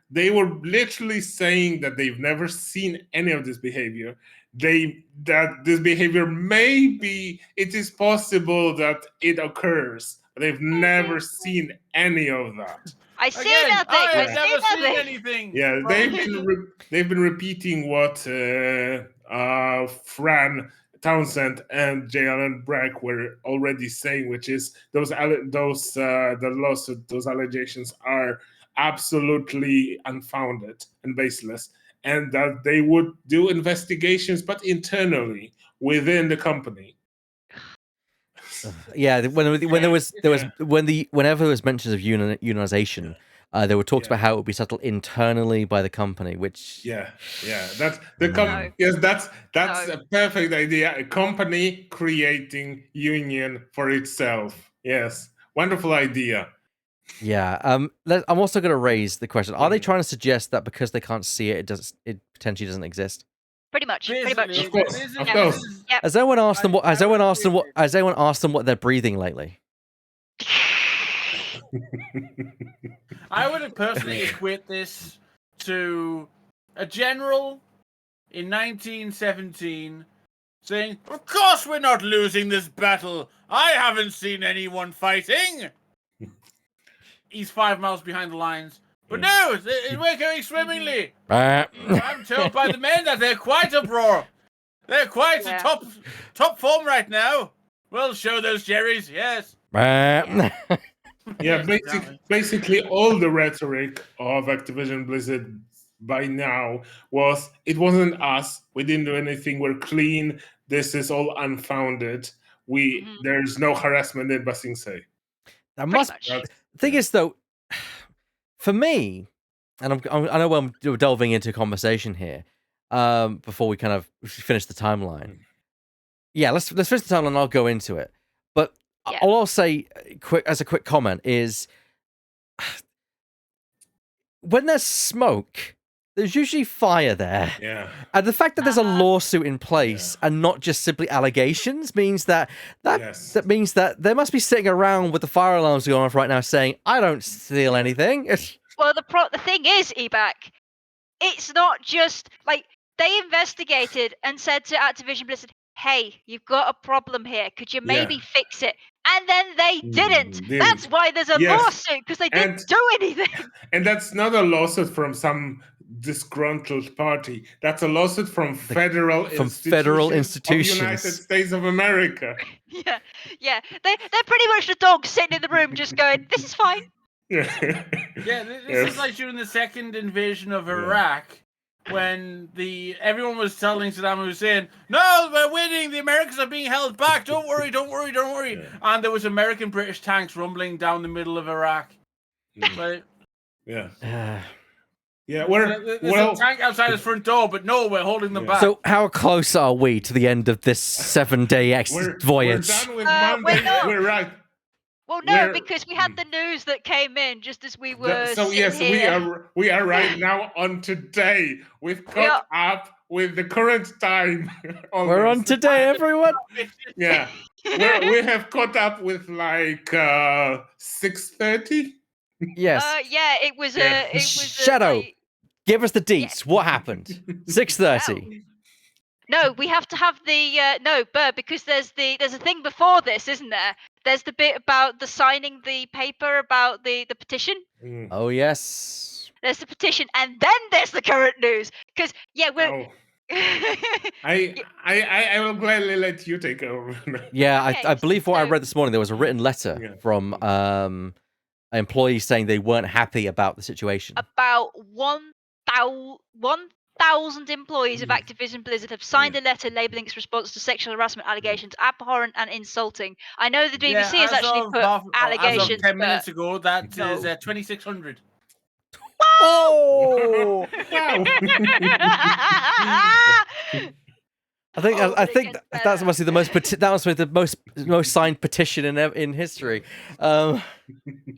Speaker 4: literally saying that they've never seen any of this behavior. That this behavior it is possible that it occurs. They've never seen any of that.
Speaker 2: I see nothing.
Speaker 3: I have never seen anything.
Speaker 4: Yeah, they've been repeating what Fran Townsend and J. Allen Brack were already saying, which is the lawsuit, those allegations are absolutely unfounded and baseless, and that they would do investigations, but internally within the company.
Speaker 1: Yeah, whenever there was mentions of unionization, there were talks about how it would be settled internally by the company, which
Speaker 4: that's that's a perfect idea. A company creating union for itself. Yes, wonderful idea.
Speaker 1: Yeah. I'm also going to raise the question: are they trying to suggest that because they can't see it, it potentially doesn't exist?
Speaker 2: Pretty much.
Speaker 4: Of course.
Speaker 2: Yep.
Speaker 1: Has anyone asked them what? Has anyone asked them what they're breathing lately?
Speaker 3: I would have personally equate this to a general in 1917 saying, "Of course we're not losing this battle. I haven't seen anyone fighting." He's 5 miles behind the lines. But no, we're going swimmingly. I'm told by the men that they're quite uproar. They're quite a top form right now. We'll show those Jerrys, yes.
Speaker 4: Basically all the rhetoric of Activision Blizzard by now was, it wasn't us, we didn't do anything, we're clean, this is all unfounded, there's no harassment in Basing Say.
Speaker 1: The thing is, though, for me, and I know I'm delving into conversation here, before we kind of finish the timeline. Yeah, let's finish the timeline and I'll go into it. But all I'll say as a quick comment is, when there's smoke, there's usually fire there.
Speaker 4: Yeah.
Speaker 1: And the fact that there's a lawsuit in place and not just simply allegations means that means that they must be sitting around with the fire alarms going off right now saying, I don't steal anything.
Speaker 2: Well, the thing is, Ebac, it's not just like they investigated and said to Activision Blizzard, hey, you've got a problem here. Could you maybe fix it? And then they didn't. That's why there's a lawsuit, because they didn't do anything.
Speaker 4: And that's not a lawsuit from some disgruntled party. That's a lawsuit from federal institutions of the United States of America.
Speaker 2: Yeah. They're pretty much the dogs sitting in the room just going, this is fine.
Speaker 3: This is like during the second invasion of Iraq, when everyone was telling Saddam Hussein, no, we're winning, the Americans are being held back, don't worry. And there was American-British tanks rumbling down the middle of Iraq. There's a tank outside his front door, but no, we're holding them back.
Speaker 1: So how close are we to the end of this 7-day voyage?
Speaker 4: We're done with Monday. We're right.
Speaker 2: Well, no, because we had the news that came in just as we were.
Speaker 4: We are right now on today. We've caught up with the current time.
Speaker 1: We're on today, everyone.
Speaker 4: Yeah, we have caught up with like 6:30.
Speaker 1: Yes.
Speaker 2: It was a
Speaker 1: Shadow. Give us the deets. What happened? 6:30.
Speaker 2: No, we have to have the Burr, because there's a thing before this, isn't there? There's the bit about the signing the paper about the petition.
Speaker 1: Oh yes.
Speaker 2: There's the petition, and then there's the current news. Because we're.
Speaker 4: I will gladly let you take over.
Speaker 1: I believe what I read this morning, there was a written letter from employees saying they weren't happy about the situation.
Speaker 2: About 1,000 employees of Activision Blizzard have signed a letter labelling its response to sexual harassment allegations abhorrent and insulting. I know the BBC has actually put allegations.
Speaker 3: As of 10 minutes ago, that is 2,600.
Speaker 1: Oh! Wow. I think that must be the most signed petition in history.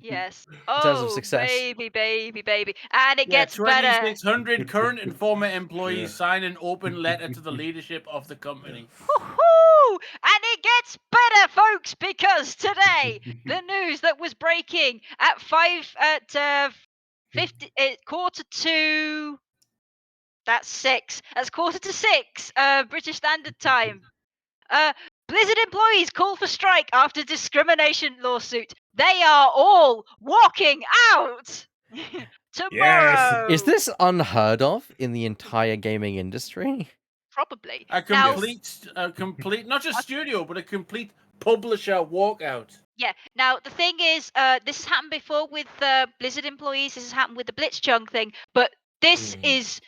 Speaker 2: Yes.
Speaker 1: In terms of success.
Speaker 2: baby, and it gets better.
Speaker 3: 2,600 current and former employees sign an open letter to the leadership of the company.
Speaker 2: Woo-hoo! And it gets better, folks, because today the news that was breaking at 6:45. That's 6. That's 6:45, British Standard Time. Blizzard employees call for strike after discrimination lawsuit. They are all walking out tomorrow.
Speaker 1: Is this unheard of in the entire gaming industry?
Speaker 2: Probably.
Speaker 3: A complete, not just studio, but a complete publisher walkout.
Speaker 2: Yeah. Now the thing is, this has happened before with Blizzard employees. This has happened with the Blitzchung thing, but this is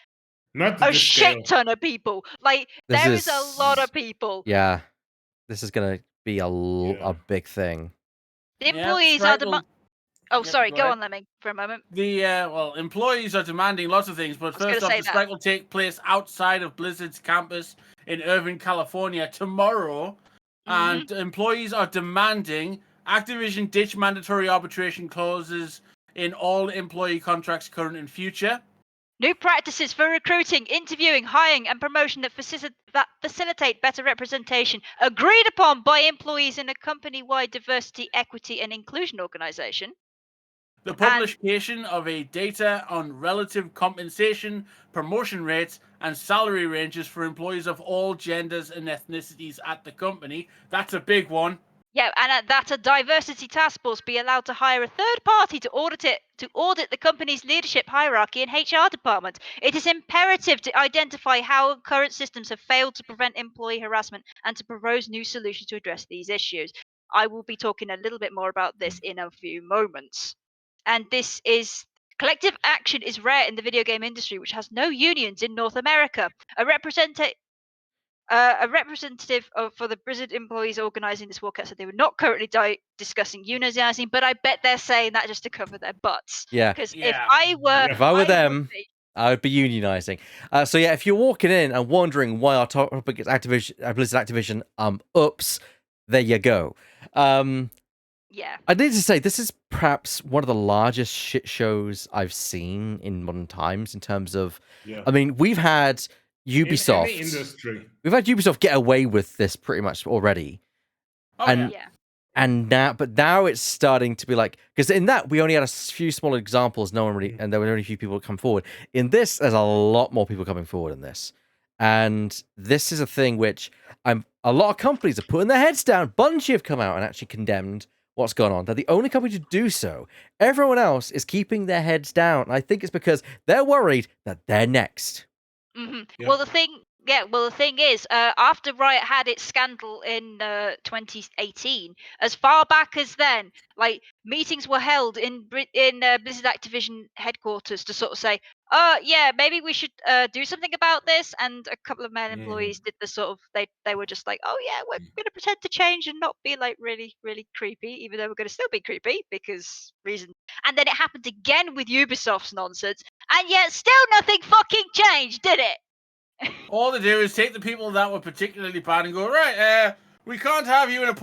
Speaker 4: not
Speaker 2: a
Speaker 4: this
Speaker 2: shit
Speaker 4: scale.
Speaker 2: ton of people. Like there is a lot of people.
Speaker 1: Yeah, this is gonna be a big thing.
Speaker 2: The employees are demanding. Oh, sorry. Go
Speaker 3: ahead.
Speaker 2: on, Lemming, for a moment.
Speaker 3: Employees are demanding lots of things, but
Speaker 2: I was
Speaker 3: first
Speaker 2: gonna
Speaker 3: off,
Speaker 2: say
Speaker 3: the
Speaker 2: that.
Speaker 3: strike will take place outside of Blizzard's campus in Irvine, California tomorrow, and employees are demanding Activision ditch mandatory arbitration clauses in all employee contracts, current and future.
Speaker 2: New practices for recruiting, interviewing, hiring, and promotion that facilitate better representation agreed upon by employees in a company-wide diversity, equity, and inclusion organization.
Speaker 3: The publication of a data on relative compensation, promotion rates, and salary ranges for employees of all genders and ethnicities at the company. That's a big one.
Speaker 2: Yeah, and that a diversity task force be allowed to hire a third party to audit the company's leadership hierarchy and HR department. It is imperative to identify how current systems have failed to prevent employee harassment and to propose new solutions to address these issues. I will be talking a little bit more about this in a few moments. And this is collective action is rare in the video game industry, which has no unions in North America. A representative for the Blizzard employees organising this walkout said they were not currently discussing unionising, but I bet they're saying that just to cover their butts.
Speaker 1: Yeah.
Speaker 2: Because if I were
Speaker 1: them, I would be unionising. So yeah, if you're walking in and wondering why our topic is Blizzard Activision, oops, there you go.
Speaker 2: Yeah.
Speaker 1: I need to say, this is perhaps one of the largest shit shows I've seen in modern times in terms of, I mean, we've had Ubisoft.
Speaker 4: In any industry.
Speaker 1: We've had Ubisoft get away with this pretty much already. And now it's starting to be like, because in that we only had a few small examples, and there were only a few people come forward. In this, there's a lot more people coming forward in this. And this is a thing which a lot of companies are putting their heads down. Bungie have come out and actually condemned what's gone on. They're the only company to do so. Everyone else is keeping their heads down. And I think it's because they're worried that they're next.
Speaker 2: Mm-hmm. Yeah. Well, the thing is, after Riot had its scandal in 2018, as far back as then, like meetings were held in Blizzard Activision headquarters to sort of say, yeah, maybe we should do something about this. And a couple of male employees did the sort of they were just like, oh yeah, we're going to pretend to change and not be like really, really creepy, even though we're going to still be creepy because reason. And then it happened again with Ubisoft's nonsense, and yet still nothing fucking changed, did it?
Speaker 3: All they do is take the people that were particularly bad and go, right, we can't have you in a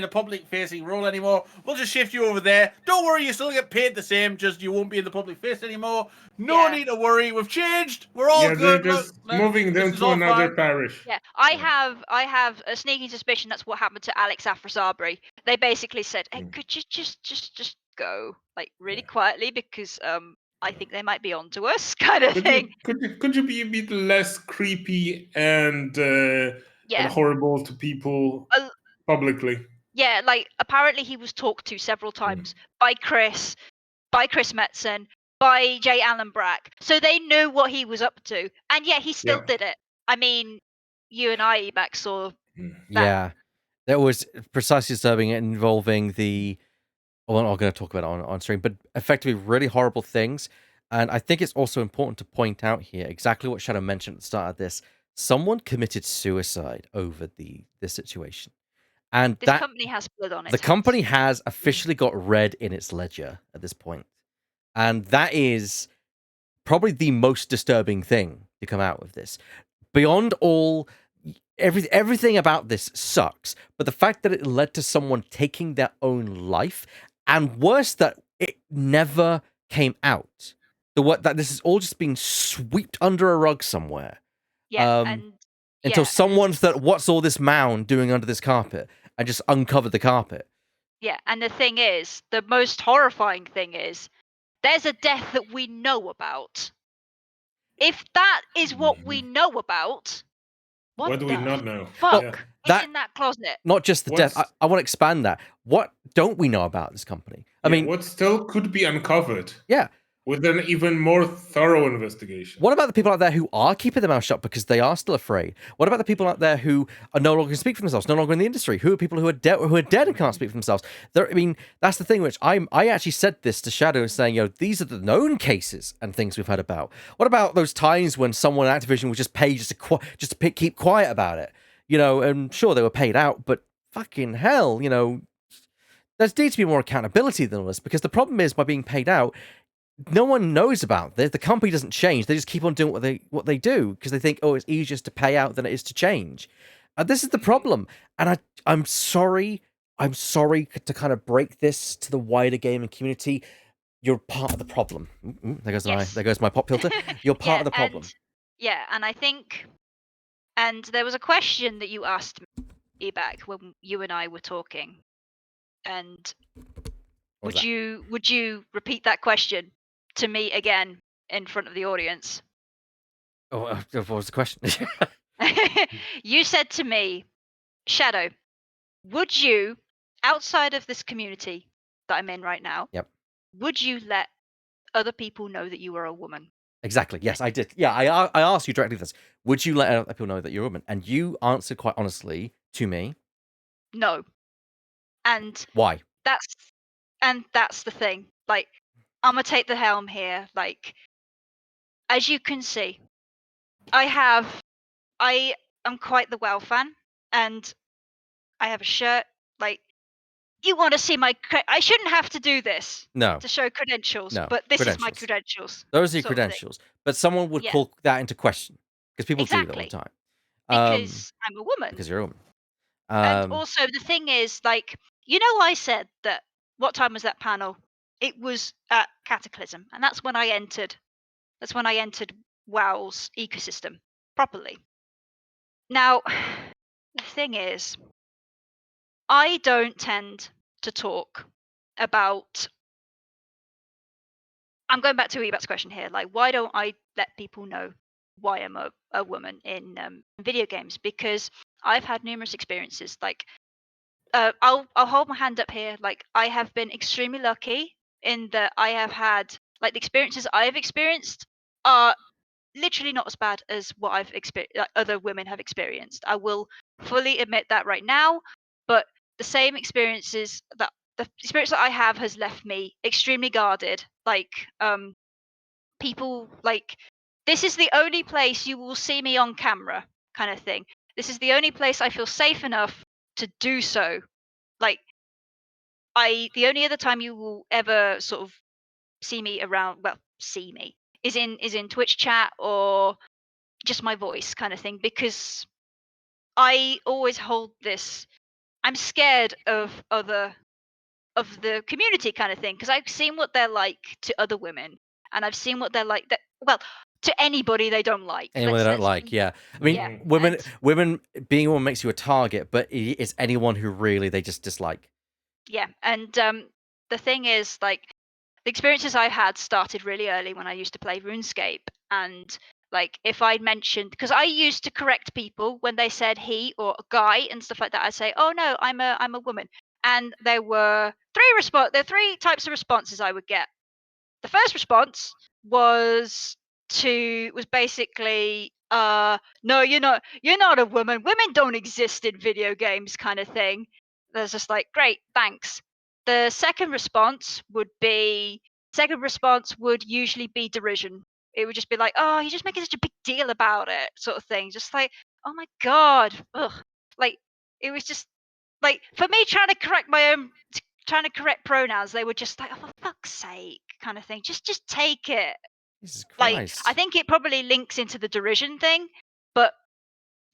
Speaker 3: public facing role anymore. We'll just shift you over there. Don't worry, you still get paid the same, just you won't be in the public face anymore. No need to worry. We've changed. We're all good.
Speaker 4: They're just moving them to another parish.
Speaker 2: Yeah, I have a sneaking suspicion that's what happened to Alex Afrasabri. They basically said, "Hey, could you just go like really quietly because I think they might be onto us," kind of thing.
Speaker 4: Could you be a bit less creepy and horrible to people publicly?
Speaker 2: Yeah, like apparently he was talked to several times by Chris Metzen, by J. Allen Brack, so they knew what he was up to, and yet he still did it. I mean, you and I, Ebac, saw that.
Speaker 1: Yeah, that was precisely disturbing, involving the. Well, I'm not going to talk about it on stream, but effectively really horrible things. And I think it's also important to point out here exactly what Shadow mentioned at the start of this. Someone committed suicide over this situation. And
Speaker 2: this company has blood on it.
Speaker 1: The company has officially got red in its ledger at this point. And that is probably the most disturbing thing to come out of this. Beyond all, everything about this sucks. But the fact that it led to someone taking their own life, and worse, that it never came out. That this is all just being swept under a rug somewhere.
Speaker 2: Yeah,
Speaker 1: until someone's that, what's all this mound doing under this carpet? And just uncovered the carpet.
Speaker 2: Yeah, and the thing is, the most horrifying thing is, there's a death that we know about. If that is what we know about, what
Speaker 4: do we not know?
Speaker 2: Fuck, it's in that closet.
Speaker 1: Not just the death. I want to expand that. What don't we know about this company? I mean,
Speaker 4: what still could be uncovered?
Speaker 1: Yeah.
Speaker 4: with an even more thorough investigation.
Speaker 1: What about the people out there who are keeping their mouth shut because they are still afraid? What about the people out there who are no longer can speak for themselves, no longer in the industry? Who are people who are dead and can't speak for themselves? I mean, that's the thing. Which I actually said this to Shadow, saying, these are the known cases and things we've heard about. What about those times when someone at Activision was just paid just to keep quiet about it? And sure they were paid out, but fucking hell, there needs to be more accountability than all this, because the problem is by being paid out, no one knows about this. The company doesn't change. They just keep on doing what they do because they think, it's easier to pay out than it is to change. This is the problem. And I'm sorry. I'm sorry to kind of break this to the wider gaming community. You're part of the problem. There goes my pop filter. You're part of the problem.
Speaker 2: And I think, and there was a question that you asked me back when you and I were talking, and would you repeat that question to me again in front of the audience?
Speaker 1: What was the question?
Speaker 2: You said to me, Shadow, would you, outside of this community that I'm in right now,
Speaker 1: Yep,
Speaker 2: would you let other people know that you were a woman?
Speaker 1: Exactly. Yes, I did. Yeah, I asked you directly this. Would you let other people know that you're a woman? And you answered quite honestly to me.
Speaker 2: No. And
Speaker 1: why?
Speaker 2: That's the thing. Like, I'm gonna take the helm here. Like, as you can see, I am quite the WoW fan, and I have a shirt. Like, you want to see my? I shouldn't have to do this.
Speaker 1: No.
Speaker 2: To show credentials.
Speaker 1: No.
Speaker 2: But this is my credentials.
Speaker 1: Those are your credentials. But someone would call that into question because people do that all the time.
Speaker 2: Because I'm a woman.
Speaker 1: Because you're a woman.
Speaker 2: And also the thing is, like, I said that. What time was that panel? It was at Cataclysm, and that's when I entered. That's when I entered WoW's ecosystem properly. Now, the thing is, I don't tend to talk about. I'm going back to Ebat's question here. Like, why don't I let people know why I'm a woman in video games? Because I've had numerous experiences. Like, I'll hold my hand up here. Like, I have been extremely lucky in that I have had, like, the experiences I've experienced are literally not as bad as what I've experienced, like, other women have experienced. I will fully admit that right now. But the experience that I have has left me extremely guarded. Like, people, like, this is the only place you will see me on camera, kind of thing. This is the only place I feel safe enough to do so. Like, the only other time you will ever sort of see me around, see me, is in Twitch chat or just my voice, kind of thing, because I always hold this. I'm scared of the community, kind of thing, because I've seen what they're like to other women, and I've seen what they're like to anybody they don't like.
Speaker 1: Anyone they don't like, yeah. I mean, women being a woman makes you a target, but it's anyone who really they just dislike.
Speaker 2: Yeah, and the thing is, like, the experiences I had started really early when I used to play RuneScape, and, like, if I'd mentioned, because I used to correct people when they said he or a guy and stuff like that, I'd say, "Oh no, I'm a woman," and there were three types of responses I would get. The first response was basically, no, you're not a woman. Women don't exist in video games, kind of thing. There's just like, great, thanks. The second response would usually be derision. It would just be like, oh, you're just making such a big deal about it, sort of thing. Just like, oh my god, ugh. Like, it was just like, for me trying to correct pronouns, they were just like, oh, for fuck's sake, kind of thing. Just take it.
Speaker 1: Jesus
Speaker 2: Like,
Speaker 1: Christ.
Speaker 2: I think it probably links into the derision thing, but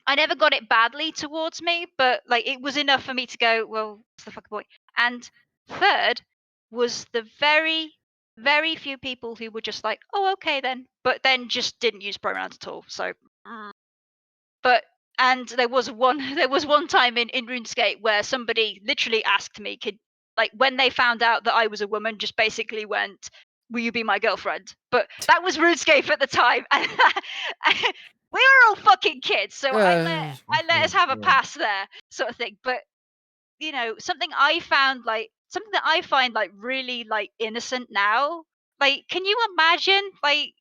Speaker 2: I never got it badly towards me, but, like, it was enough for me to go, well, what's the fucking point? And third was the very, very few people who were just like, oh, okay then, but then just didn't use pronouns at all. So, and there was one time in RuneScape where somebody literally asked me, when they found out that I was a woman, just basically went, will you be my girlfriend? But that was RuneScape at the time. And we were all fucking kids, so I let us have a pass there, sort of thing. But, something that I find, like, really, like, innocent now, Like, can you imagine, like,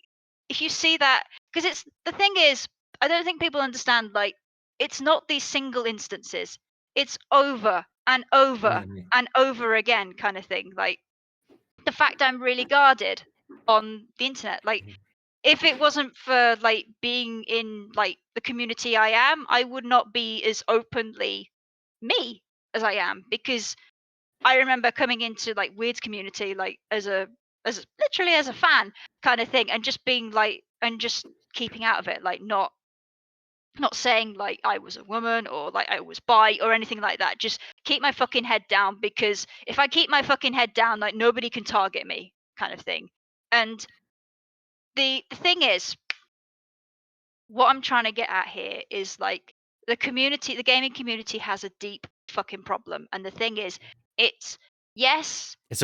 Speaker 2: if you see that? Because it's the thing is, I don't think people understand. Like, it's not these single instances. It's over and over and over again, kind of thing. Like, the fact I'm really guarded on the internet. Like, if it wasn't for like being in like the community I am, I would not be as openly me as I am, because I remember coming into like Weird's community like as literally as a fan kind of thing, and just being like, and just keeping out of it, like not saying like I was a woman or like I was bi or anything like that. Just keep my fucking head down, because if I keep my fucking head down, like nobody can target me, kind of thing. And the thing is, what I'm trying to get at here is like the gaming community has a deep fucking problem. And the thing is, it's yes,
Speaker 1: it's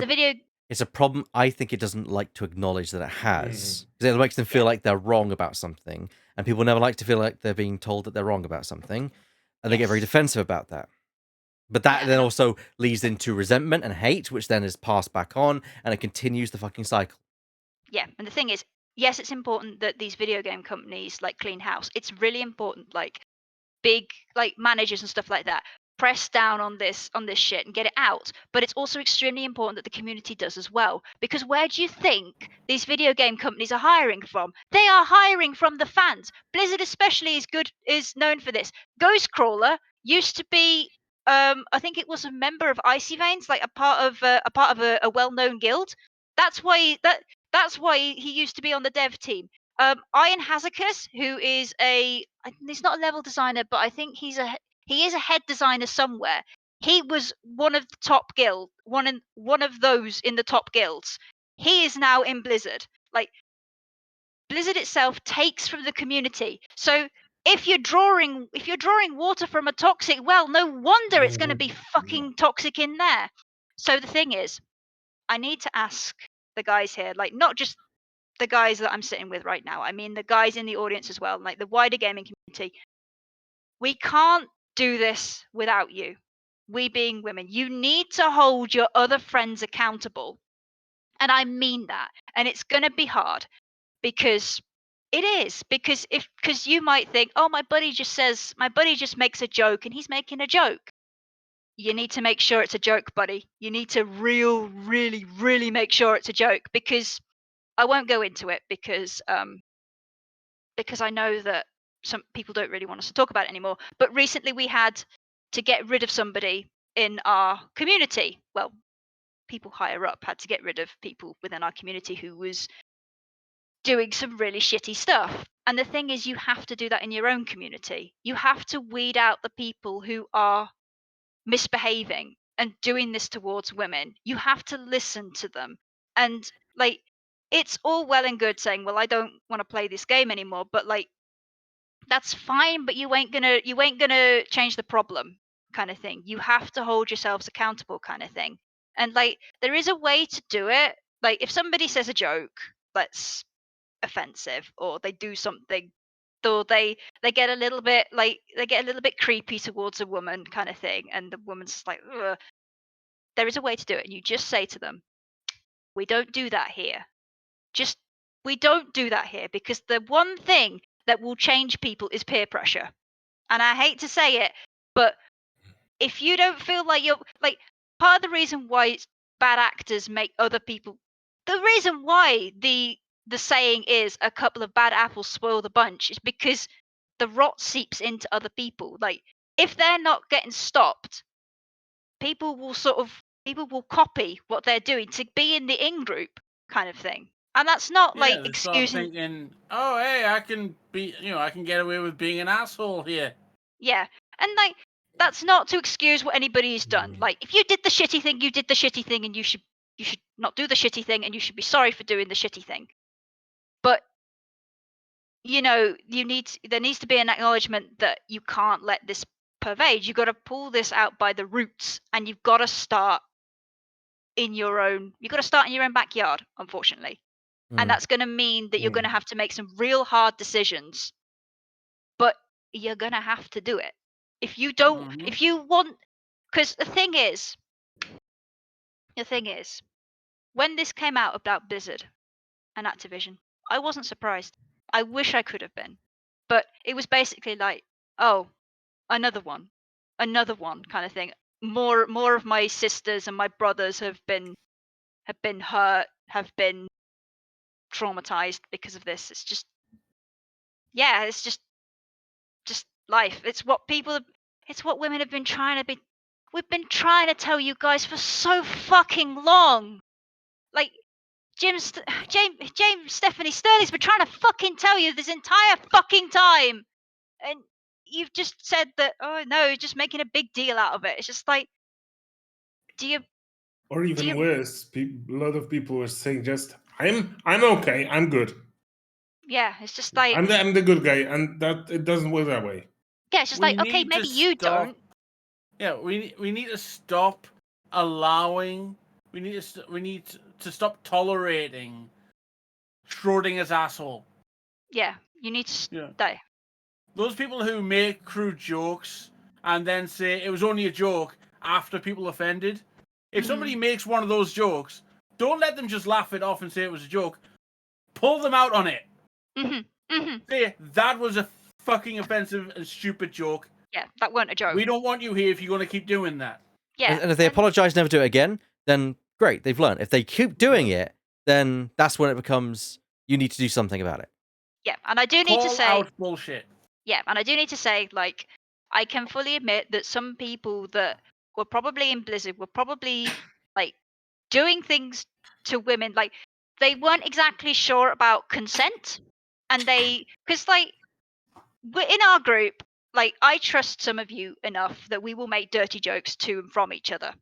Speaker 1: a problem I think it doesn't like to acknowledge that it has. Because it makes them feel like they're wrong about something. And people never like to feel like they're being told that they're wrong about something. And they get very defensive about that. But that then also leads into resentment and hate, which then is passed back on, and it continues the fucking cycle.
Speaker 2: Yeah, and the thing is, yes, it's important that these video game companies like clean house. It's really important, like big like managers and stuff like that press down on this shit and get it out. But it's also extremely important that the community does as well, because where do you think these video game companies are hiring from? They are hiring from the fans. Blizzard especially is known for this. Ghostcrawler used to be I think it was a member of Icy Veins, like a part of a well-known guild. That's why he used to be on the dev team. Iron Hazacus, who is he's not a level designer, but I think he is a head designer somewhere. He was one of the top guild, one of those in the top guilds. He is now in Blizzard. Like, Blizzard itself takes from the community. So if you're drawing water from a toxic well, no wonder it's going to be fucking toxic in there. So the thing is, I need to ask the guys here, like not just the guys that I'm sitting with right now. I mean the guys in the audience as well, like the wider gaming community. We can't do this without you. We being women, you need to hold your other friends accountable. And I mean that. And it's going to be hard, because it is, because you might think, oh, my buddy just makes a joke and he's making a joke. You need to make sure it's a joke, buddy. You need to really, really make sure it's a joke, because I won't go into it because I know that some people don't really want us to talk about it anymore. But recently we had to get rid of somebody in our community. Well, people higher up had to get rid of people within our community who was doing some really shitty stuff. And the thing is, you have to do that in your own community. You have to weed out the people who are misbehaving and doing this towards women. You have to listen to them. And like, it's all well and good saying, well, I don't want to play this game anymore, but like, that's fine, but you ain't gonna change the problem, kind of thing. You have to hold yourselves accountable, kind of thing. And like, there is a way to do it. Like, if somebody says a joke that's offensive, or they do something, or they get a little bit creepy towards a woman, kind of thing, and the woman's just like, ugh, there is a way to do it. And you just say to them, we don't do that here. We don't do that here, because the one thing that will change people is peer pressure. And I hate to say it, but if you don't feel like you're like, part of the reason why bad actors make other people, the reason why the saying is a couple of bad apples spoil the bunch, is because the rot seeps into other people. Like, if they're not getting stopped, people will copy what they're doing to be in the in group, kind of thing. And that's not like excusing.
Speaker 3: Thinking, oh, hey, I can get away with being an asshole here.
Speaker 2: Yeah, and like, that's not to excuse what anybody's done. Like, if you did the shitty thing, you did the shitty thing, and you should not do the shitty thing, and you should be sorry for doing the shitty thing. But there needs to be an acknowledgement that you can't let this pervade. You've got to pull this out by the roots, and you've got to start in your own backyard, unfortunately. And that's going to mean that you're going to have to make some real hard decisions, but you're going to have to do it. If you don't, if you want, because the thing is, when this came out about Blizzard, and Activision. I wasn't surprised. I wish I could have been. But it was basically like, oh, another one kind of thing. More of my sisters and my brothers have been hurt, have been traumatized because of this. It's just, yeah, it's just life. It's what women have been trying to be. We've been trying to tell you guys for so fucking long. Like James, Stephanie Sterling's been trying to fucking tell you this entire fucking time, and you've just said that. Oh no, you're just making a big deal out of it. It's just like, do you?
Speaker 4: Or even worse, a lot of people were saying just, I'm okay, I'm good.
Speaker 2: Yeah, it's just like
Speaker 4: I'm the good guy, and that it doesn't work that way.
Speaker 2: Yeah, it's just like, okay, maybe you don't.
Speaker 3: Yeah, we need to stop allowing. We need to stop tolerating Schrodinger's asshole.
Speaker 2: Yeah, you need to die.
Speaker 3: Those people who make crude jokes and then say it was only a joke after people offended. If somebody makes one of those jokes, don't let them just laugh it off and say it was a joke. Pull them out on it. Say that was a fucking offensive and stupid joke.
Speaker 2: Yeah, that weren't a joke.
Speaker 3: We don't want you here if you're going to keep doing that.
Speaker 2: Yeah.
Speaker 1: And if they apologize, never do it again, then great, they've learned. If they keep doing it, then that's when it becomes, you need to do something about it.
Speaker 2: Yeah, and I do need to say,
Speaker 3: out bullshit.
Speaker 2: Yeah, and I do need to say, like, I can fully admit that some people that were probably in Blizzard were probably like doing things to women, like they weren't exactly sure about consent, and because like we're in our group, like I trust some of you enough that we will make dirty jokes to and from each other,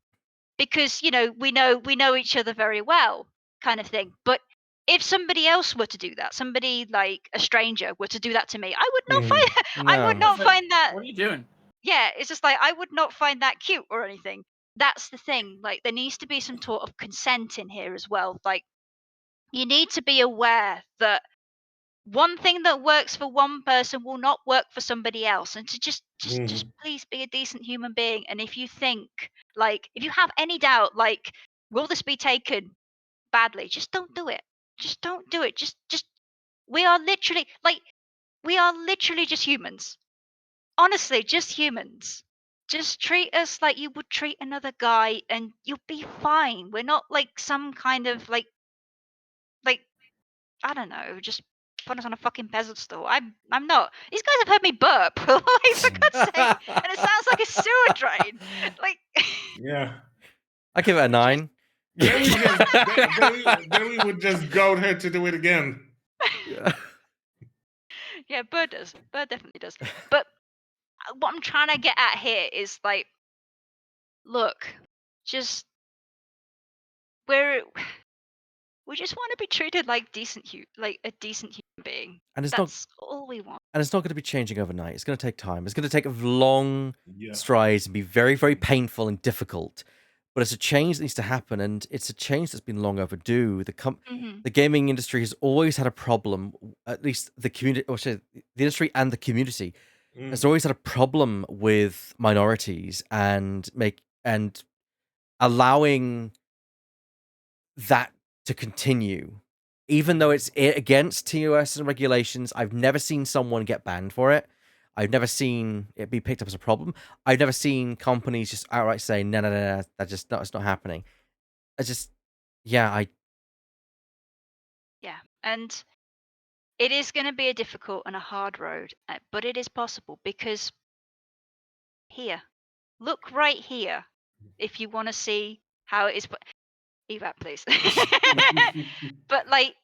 Speaker 2: because we know each other very well, kind of thing. But if somebody else were to do that, somebody like a stranger were to do that to me, I would not find I would not find that.
Speaker 3: What are you doing?
Speaker 2: Yeah, it's just like I would not find that cute or anything. That's the thing. Like there needs to be some sort of consent in here as well. Like you need to be aware that one thing that works for one person will not work for somebody else, and to just please be a decent human being. And if you think, like, if you have any doubt, like, will this be taken badly, just don't do it. Just don't do it. Just we are literally just humans. Honestly, just humans. Just treat us like you would treat another guy and you'll be fine. We're not like some kind of like I don't know, just put us on a fucking pedestal. I'm not. These guys have heard me burp. Like, for God's sake. And it sounds like a sewer drain. Like
Speaker 4: Yeah.
Speaker 1: I give it a 9.
Speaker 4: Then we would just goad her to do it again.
Speaker 2: Yeah, Bird does. Bird definitely does. But what I'm trying to get at here is like, look, just we just want to be treated like a decent human being.
Speaker 1: And
Speaker 2: That's all we want.
Speaker 1: And it's not going to be changing overnight. It's going to take time. It's going to take long strides and be very, very painful and difficult. But it's a change that needs to happen, and it's a change that's been long overdue. The gaming industry has always had a problem, at least the community, or the industry and the community has always had a problem with minorities and allowing that to continue. Even though it's against TOS and regulations, I've never seen someone get banned for it. I've never seen it be picked up as a problem. I've never seen companies just outright say, no, it's not happening.
Speaker 2: Yeah, and it is going to be a difficult and a hard road, but it is possible because look right here if you want to see how it is. Evat, please. But like,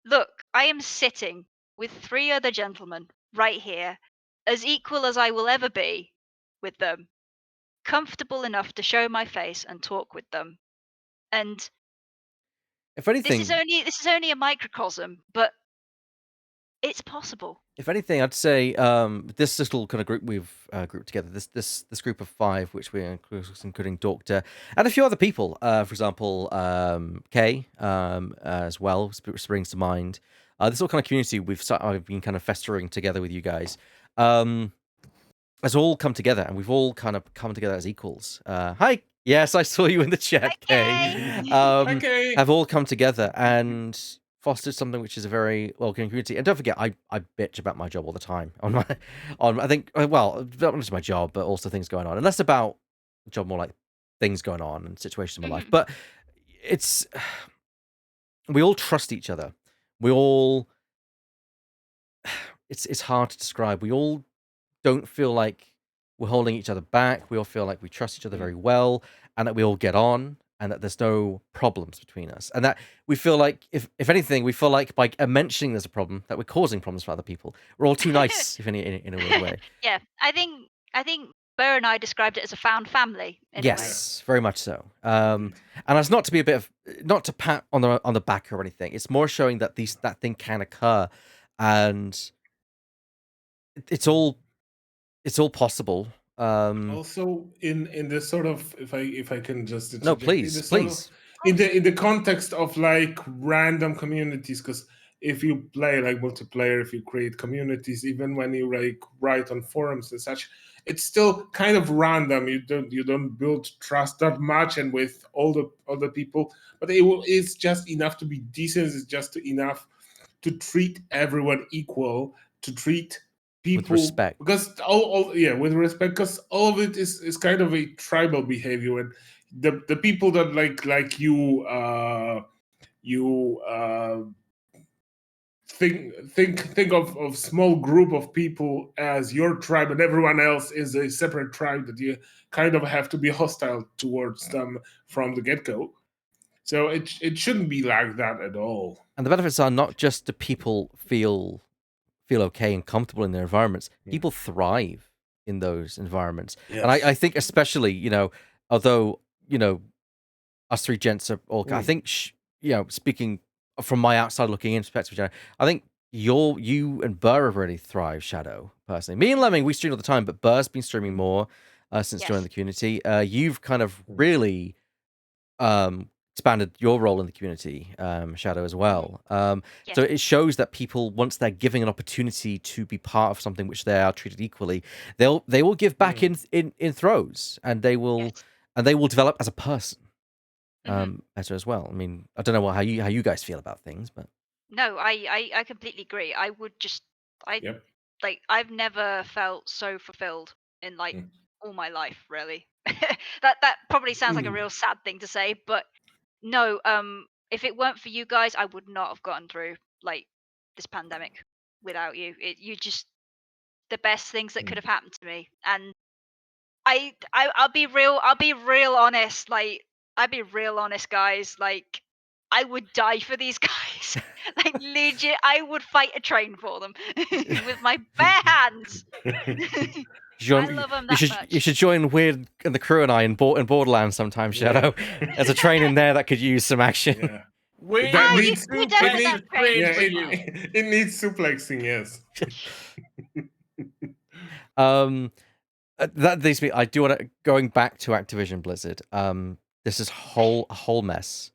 Speaker 2: look, I am sitting with 3 other gentlemen right here, as equal as I will ever be with them, comfortable enough to show my face and talk with them. And
Speaker 1: if anything,
Speaker 2: this is only a microcosm, but it's possible.
Speaker 1: If anything, I'd say this little kind of group we've grouped together, this group of 5, which we're including Doctor and a few other people, for example, Kay as well, springs to mind. This little kind of community I've been kind of festering together with you guys has all come together, and we've all kind of come together as equals. Hi, yes, I saw you in the chat, Kay.
Speaker 2: Okay.
Speaker 1: Have all come together, and fostered something which is a very welcoming community. And don't forget, I bitch about my job all the time. I think, well, not just my job, but also things going on. And less about job, more like things going on and situations in my life. But it's, we all trust each other. We all, it's hard to describe. We all don't feel like we're holding each other back. We all feel like we trust each other very well, and that we all get on, and that there's no problems between us, and that we feel like, if anything, we feel like by mentioning there's a problem, that we're causing problems for other people. We're all too nice, if any, in a weird way.
Speaker 2: Yeah, I think Burr and I described it as a found family.
Speaker 1: Yes, very much so. And it's not to be not to pat on the back or anything. It's more showing that that thing can occur, and it's all possible.
Speaker 4: Also, in this sort of, if I can just
Speaker 1: no, please.
Speaker 4: In the context of like random communities, because if you play like multiplayer, if you create communities, even when you like write on forums and such, it's still kind of random. You don't build trust that much, and with all the people, but it's just enough to be decent. It's just enough to treat everyone equal, to treat people
Speaker 1: with respect,
Speaker 4: because with respect, because all of it is kind of a tribal behavior, and the people that like you think of small group of people as your tribe, and everyone else is a separate tribe that you kind of have to be hostile towards them from the get-go. So it shouldn't be like that at all.
Speaker 1: And the benefits are not just the people feel okay and comfortable in their environments. People thrive in those environments. Yes. And I think especially, although, us three gents are all, I think, speaking from my outside looking in perspective, I think you and Burr have really thrived, Shadow, personally. Me and Lemming, we stream all the time, but Burr's been streaming more since joining the community. You've kind of really expanded your role in the community, Shadow, as well. So it shows that people, once they're given an opportunity to be part of something which they are treated equally, they will give back in throws, and they will develop as a person as well. I mean, I don't know how you guys feel about things, but
Speaker 2: no, I completely agree. I would just like, I've never felt so fulfilled in like all my life, really. that probably sounds like a real sad thing to say, but no, if it weren't for you guys, I would not have gotten through like this pandemic without you. You just the best things that could have happened to me. And I'll be real honest. Like, I'd be real honest, guys. Like, I would die for these guys. Like, legit, I would fight a train for them with my bare hands. I love them that much.
Speaker 1: You should join Weird and the crew and I in Borderlands sometime, Shadow. There's a train in there that could use some action.
Speaker 4: Yeah. It needs suplexing, yes.
Speaker 1: That leads me. I do want to going back to Activision Blizzard. This is a whole mess.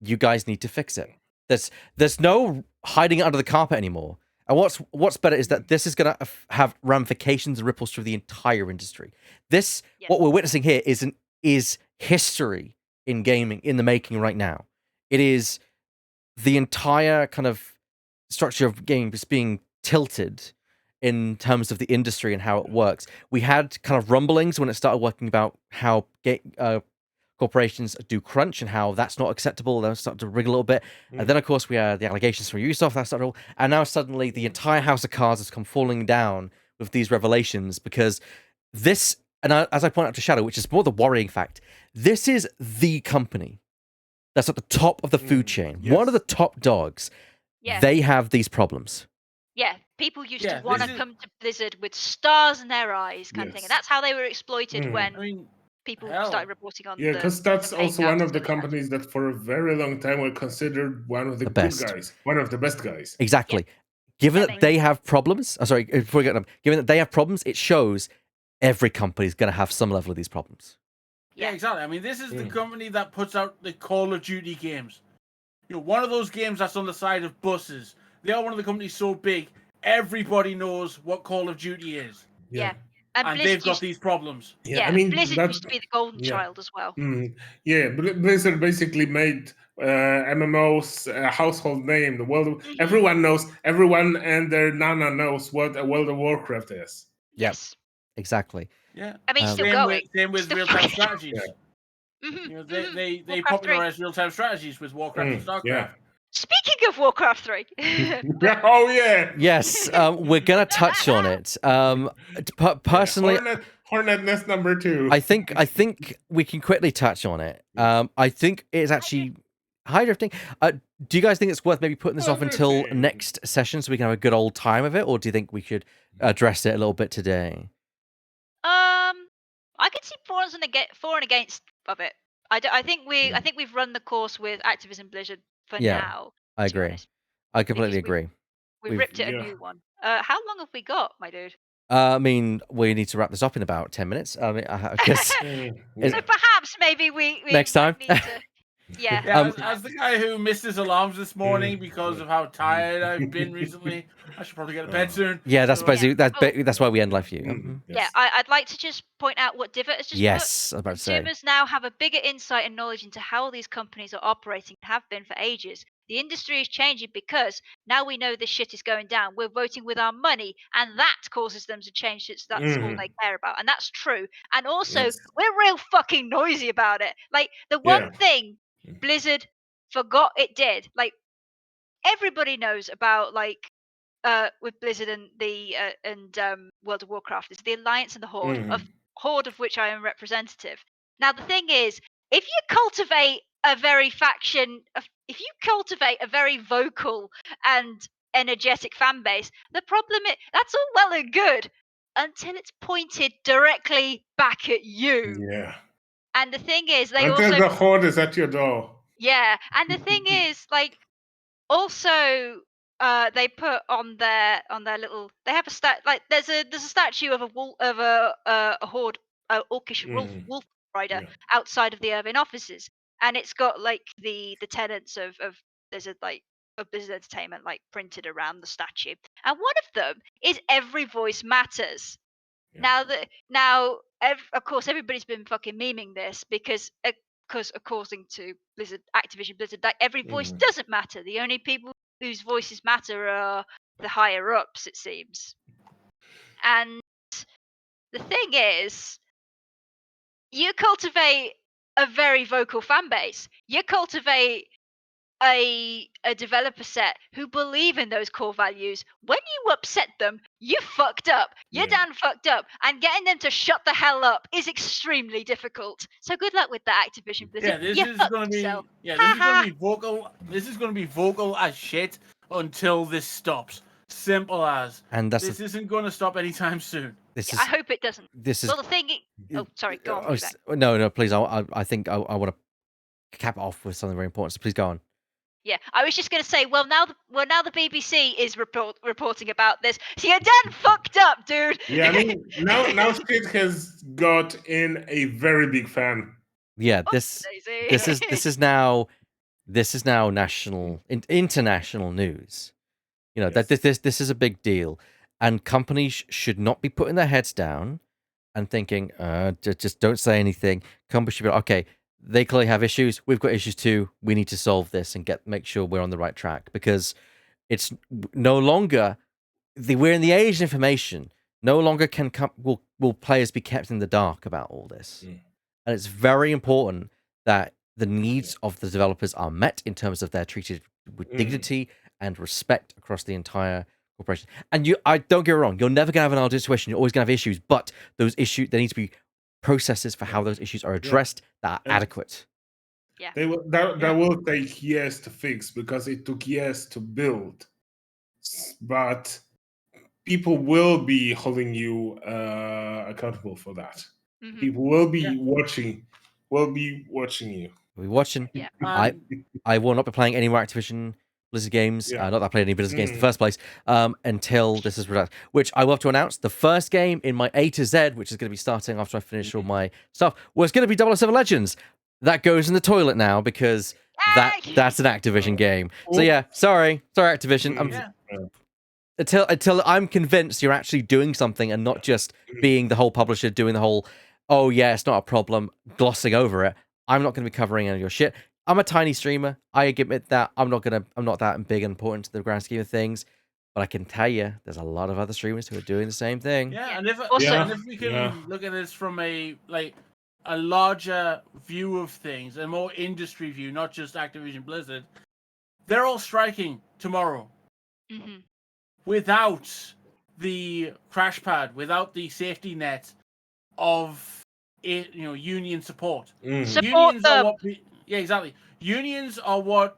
Speaker 1: You guys need to fix it. There's no hiding it under the carpet anymore. And what's better is that this is going to have ramifications and ripples through the entire industry. What we're witnessing here is history in gaming in the making right now. It is the entire kind of structure of gaming just being tilted in terms of the industry and how it works. We had kind of rumblings when it started working about how corporations do crunch and how that's not acceptable. That started to rig a little bit. And then, of course, we had the allegations from Ubisoft. That started, and now suddenly the entire house of cards has come falling down with these revelations, because this, and as I point out to Shadow, which is more the worrying fact, this is the company that's at the top of the food chain. Yes. One of the top dogs. Yeah. They have these problems.
Speaker 2: Yeah, people used to want to come to Blizzard with stars in their eyes, kind of thing. And that's how they were exploited when people started reporting on.
Speaker 4: Yeah, because that's also one of the companies that for a very long time were considered one of the good guys, one of the best guys.
Speaker 1: Exactly. Yeah. Given that they have problems, given that they have problems, it shows every company is going to have some level of these problems.
Speaker 3: Yeah, exactly. I mean, this is the company that puts out the Call of Duty games. One of those games that's on the side of buses. They are one of the companies so big, everybody knows what Call of Duty is.
Speaker 2: Yeah. And
Speaker 3: and
Speaker 2: Blizzard
Speaker 3: they've got
Speaker 2: used,
Speaker 3: these problems.
Speaker 2: yeah,
Speaker 4: I mean
Speaker 2: Blizzard
Speaker 4: that.
Speaker 2: used to be the golden
Speaker 4: Yeah.
Speaker 2: child as well.
Speaker 4: Yeah, Blizzard basically made MMOs a household name. The world, everyone and their nana knows what a World of Warcraft is.
Speaker 2: Yes,
Speaker 1: exactly.
Speaker 3: Yeah.
Speaker 2: I mean, still
Speaker 3: Same
Speaker 2: going.
Speaker 3: with
Speaker 2: Still
Speaker 3: real-time
Speaker 2: going.
Speaker 3: strategies.
Speaker 4: Yeah.
Speaker 3: You know, they
Speaker 2: Warcraft 3.
Speaker 3: popularized real-time strategies with Warcraft and StarCraft.
Speaker 4: Yeah.
Speaker 2: Speaking of Warcraft 3,
Speaker 4: Oh yeah.
Speaker 1: Yes, we're gonna touch on it. Personally,
Speaker 4: Hornet Nest number 2.
Speaker 1: I think we can quickly touch on it. I think it's actually high drifting. Do you guys think it's worth maybe putting this off until next session so we can have a good old time of it, or do you think we should address it a little bit today?
Speaker 2: I can see for and against of it. I think we've run the course with Activision Blizzard for now.
Speaker 1: I
Speaker 2: to be
Speaker 1: agree.
Speaker 2: honest.
Speaker 1: I completely
Speaker 2: Because
Speaker 1: agree.
Speaker 2: We ripped it a new one. How long have we got, my dude?
Speaker 1: I mean, we need to wrap this up in about 10 minutes. I mean, because
Speaker 2: So perhaps maybe we
Speaker 1: next time.
Speaker 2: need to, yeah.
Speaker 3: Yeah, as the guy who missed his alarms this morning because of how tired I've been recently, I should probably get to bed soon.
Speaker 1: Yeah, that's
Speaker 3: So,
Speaker 1: basically that's why we end life you.
Speaker 2: Yeah, I'd like to just point out what Divot has just put.
Speaker 1: Yes, I was about to say.
Speaker 2: Consumers now have a bigger insight and knowledge into how these companies are operating and have been for ages. The industry is changing because now we know this shit is going down. We're voting with our money, and that causes them to change. That's all they care about, and that's true. And also, we're real fucking noisy about it. Like the one thing Blizzard forgot it did. Like everybody knows about with Blizzard and the World of Warcraft is the Alliance and the Horde of which I am representative. Now the thing is, if you cultivate a very vocal and energetic fan base, the problem is that's all well and good until it's pointed directly back at you.
Speaker 4: Yeah.
Speaker 2: And the thing is,
Speaker 4: the Horde is at your door.
Speaker 2: Yeah, and the thing is, like, also they put on their little. They have there's a statue of a horde, orcish wolf rider outside of the Irvine offices, and it's got like the tenets of Blizzard of Blizzard Entertainment printed around the statue, and one of them is every voice matters. Yeah. Of course, everybody's been fucking memeing this because according to Activision Blizzard, every voice doesn't matter. The only people whose voices matter are the higher ups, it seems. And the thing is, you cultivate a very vocal fan base. You cultivate a developer set who believe in those core values. When you upset them, you fucked up. You're damn fucked up. And getting them to shut the hell up is extremely difficult. So good luck with that, Activision Blizzard.
Speaker 3: This is going to be vocal. This is going to be vocal as shit until this stops. Simple as. And this isn't going to stop anytime soon.
Speaker 2: I hope it doesn't.
Speaker 1: Well,
Speaker 2: the thing. Oh, sorry. Go on.
Speaker 1: No, please. I think I want to cap it off with something very important. So please go on.
Speaker 2: Yeah, I was just going to say, well, now the BBC is reporting about this. So you're done fucked up, dude.
Speaker 4: Yeah, I mean, now Skid has got in a very big fan.
Speaker 1: Yeah, this is now international news. You know, that this is a big deal, and companies should not be putting their heads down and thinking, just don't say anything. Companies should be like, okay, they clearly have issues. We've got issues too. We need to solve this and make sure we're on the right track, because it's no longer we're in the age of information. No longer will players be kept in the dark about all this, and it's very important that the needs of the developers are met in terms of they're treated with dignity and respect across the entire corporation. And I don't get it wrong. You're never gonna have an ideal situation. You're always gonna have issues, but those issues, there need to be processes for how those issues are addressed that are adequate.
Speaker 2: Yeah,
Speaker 4: that will take years to fix because it took years to build. But people will be holding you accountable for that. People will be watching. Will be watching you.
Speaker 1: We'll be watching.
Speaker 2: Yeah.
Speaker 1: I will not be playing any more Activision Blizzard games. Not that I played any Blizzard games in the first place. Until this is released, which I will have to announce. The first game in my A to Z, which is going to be starting after I finish all my stuff, was going to be 007 Legends. That goes in the toilet now because that's an Activision game. So yeah, sorry Activision. until I'm convinced you're actually doing something and not just being the whole publisher doing the whole, oh yeah, it's not a problem, glossing over it. I'm not going to be covering any of your shit. I'm a tiny streamer. I admit that. I'm not that big and important to the grand scheme of things. But I can tell you, there's a lot of other streamers who are doing the same thing.
Speaker 3: Yeah,
Speaker 2: Yeah.
Speaker 3: and if we can look at this from a larger view of things, a more industry view, not just Activision Blizzard, they're all striking tomorrow.
Speaker 2: Mm-hmm.
Speaker 3: Without the crash pad, without the safety net of union support.
Speaker 2: Support
Speaker 3: Unions
Speaker 2: them.
Speaker 3: are what exactly. Unions are what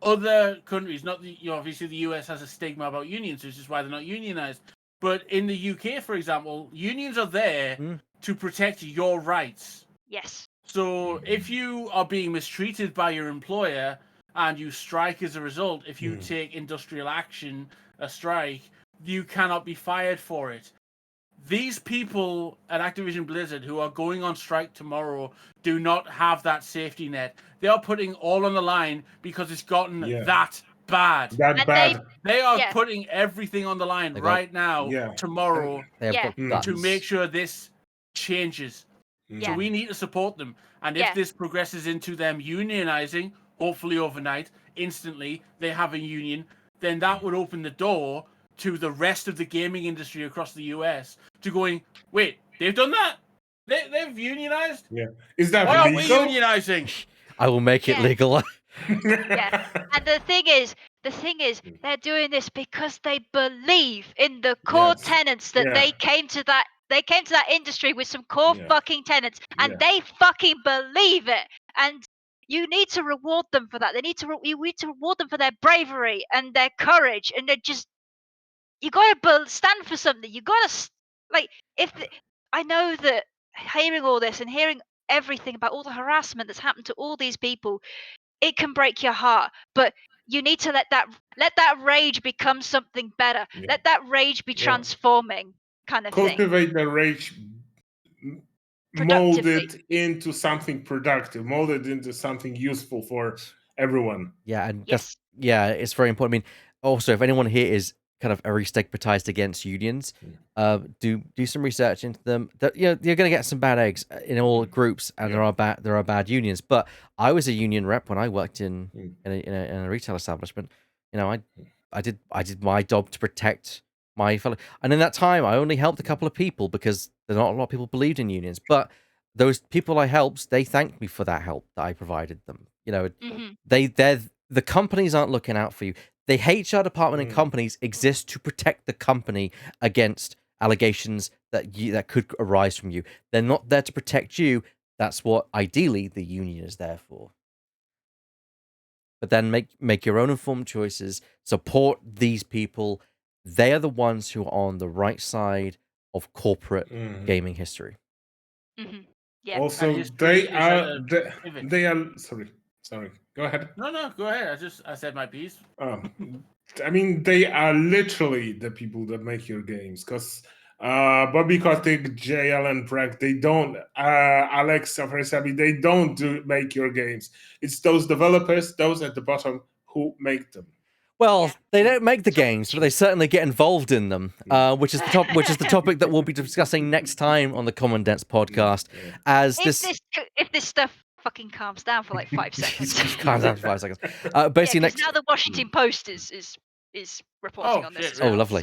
Speaker 3: other countries, not the obviously the US has a stigma about unions, which is why they're not unionized. But in the UK, for example, unions are there to protect your rights.
Speaker 2: Yes.
Speaker 3: So if you are being mistreated by your employer and you strike as a result, if you take industrial action, a strike, you cannot be fired for it. These people at Activision Blizzard who are going on strike tomorrow do not have that safety net. They are putting all on the line because it's gotten that bad. They are putting everything on the line right now, tomorrow, to make sure this changes. So we need to support them. And if this progresses into them unionizing, hopefully overnight, instantly, they have a union, then that would open the door to the rest of the gaming industry across the US to going, wait, they've done that? They've unionized?
Speaker 4: Yeah. Is that
Speaker 3: Why
Speaker 4: legal?
Speaker 3: aren't we unionizing?
Speaker 1: I will make it legal.
Speaker 2: Yeah. And the thing is, they're doing this because they believe in the core tenets that they came to that industry with some core fucking tenets, and they fucking believe it. And you need to reward them for that. You need to reward them for their bravery and their courage, and they're just. You gotta stand for something. You gotta I know that hearing all this and hearing everything about all the harassment that's happened to all these people, it can break your heart. But you need to let that rage become something better.
Speaker 4: Yeah.
Speaker 2: Let that rage be transforming, kind of thing.
Speaker 4: Cultivate the rage, mold it into something productive, mold it into something useful for everyone.
Speaker 1: Yeah, and it's very important. I mean, also, if anyone here is kind of very stigmatized against unions, do some research into them. That you're going to get some bad eggs in all groups, and there are bad unions. But I was a union rep when I worked in a retail establishment. I did my job to protect my fellow, and in that time I only helped a couple of people because not a lot of people believed in unions. But those people I helped, they thanked me for that help that I provided them. The companies aren't looking out for you. The HR department in companies exist to protect the company against allegations that could arise from you. They're not there to protect you. That's what ideally the union is there for. But then make your own informed choices. Support these people. They are the ones who are on the right side of corporate gaming history.
Speaker 2: Mm-hmm. Yeah.
Speaker 4: Also, they are. Sorry. Go ahead.
Speaker 3: No, go ahead. I said my piece.
Speaker 4: I mean, they are literally the people that make your games. Because Bobby Kotick, J. Allen Brack, they don't. Alex Safaresabi, they don't make your games. It's those developers, those at the bottom, who make them.
Speaker 1: Well, they don't make the games, but they certainly get involved in them, which is the topic that we'll be discussing next time on the Commandant's podcast.
Speaker 2: If this stuff fucking calms down for like 5 seconds.
Speaker 1: Calms down for 5 seconds. Basically,
Speaker 2: now the Washington Post is reporting on this.
Speaker 3: Really?
Speaker 1: Oh, lovely.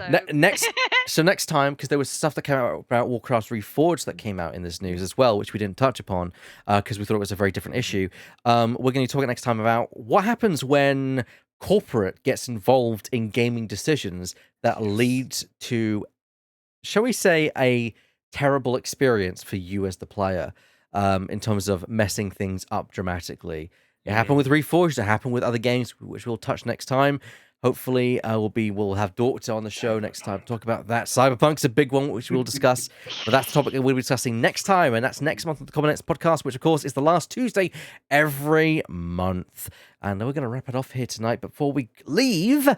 Speaker 1: So next time, because there was stuff that came out about Warcraft Reforged that came out in this news as well, which we didn't touch upon because we thought it was a very different issue. We're going to be talking next time about what happens when corporate gets involved in gaming decisions that leads to, shall we say, a terrible experience for you as the player. In terms of messing things up dramatically. It happened with Reforged, it happened with other games, which we'll touch next time. Hopefully, we'll have Doctor on the show next time to talk about that. Cyberpunk's a big one, which we'll discuss. But that's the topic that we'll be discussing next time, and that's next month on the Commandant's podcast, which, of course, is the last Tuesday every month. And we're going to wrap it off here tonight. Before we leave,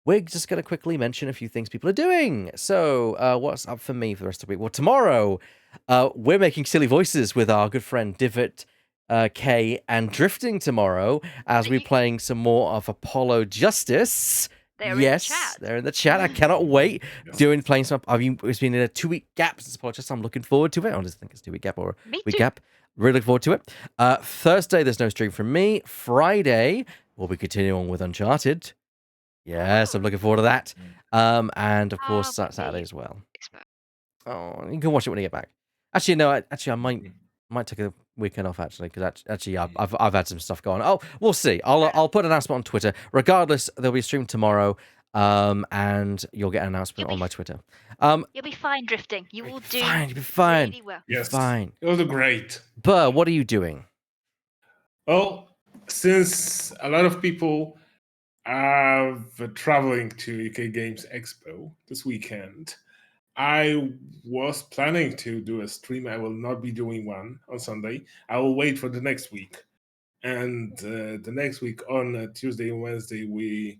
Speaker 1: we're just going to quickly mention a few things people are doing. So, what's up for me for the rest of the week? Well, tomorrow, we're making silly voices with our good friend Divot, Kay, and Drifting tomorrow as we're playing some more of Apollo Justice.
Speaker 2: They're in the
Speaker 1: Yes,
Speaker 2: chat.
Speaker 1: they're in the chat. I cannot wait. Playing some. It's been in a 2-week gap since podcast. I'm looking forward to it. I just think it's 2-week gap or
Speaker 2: Me
Speaker 1: week
Speaker 2: too.
Speaker 1: gap. Really looking forward to it. Thursday, there's no stream from me. Friday, we'll be continuing on with Uncharted. Yes, I'm looking forward to that. And of course, Saturday as well. Oh, you can watch it when you get back. Actually, no. I might take a weekend off actually, because actually I've had some stuff going. Oh, we'll see. I'll put an announcement on Twitter. Regardless, there'll be a stream tomorrow. And you'll get an announcement on my Twitter.
Speaker 2: You'll be fine, Drifting. You will do
Speaker 1: Fine, you'll be fine.
Speaker 2: really well.
Speaker 4: Yes,
Speaker 1: Fine.
Speaker 4: It'll do great.
Speaker 1: Burr, what are you doing?
Speaker 4: Well, since a lot of people are traveling to UK Games Expo this weekend, I was planning to do a stream. I will not be doing one on Sunday. I will wait for the next week. And the next week on Tuesday and Wednesday,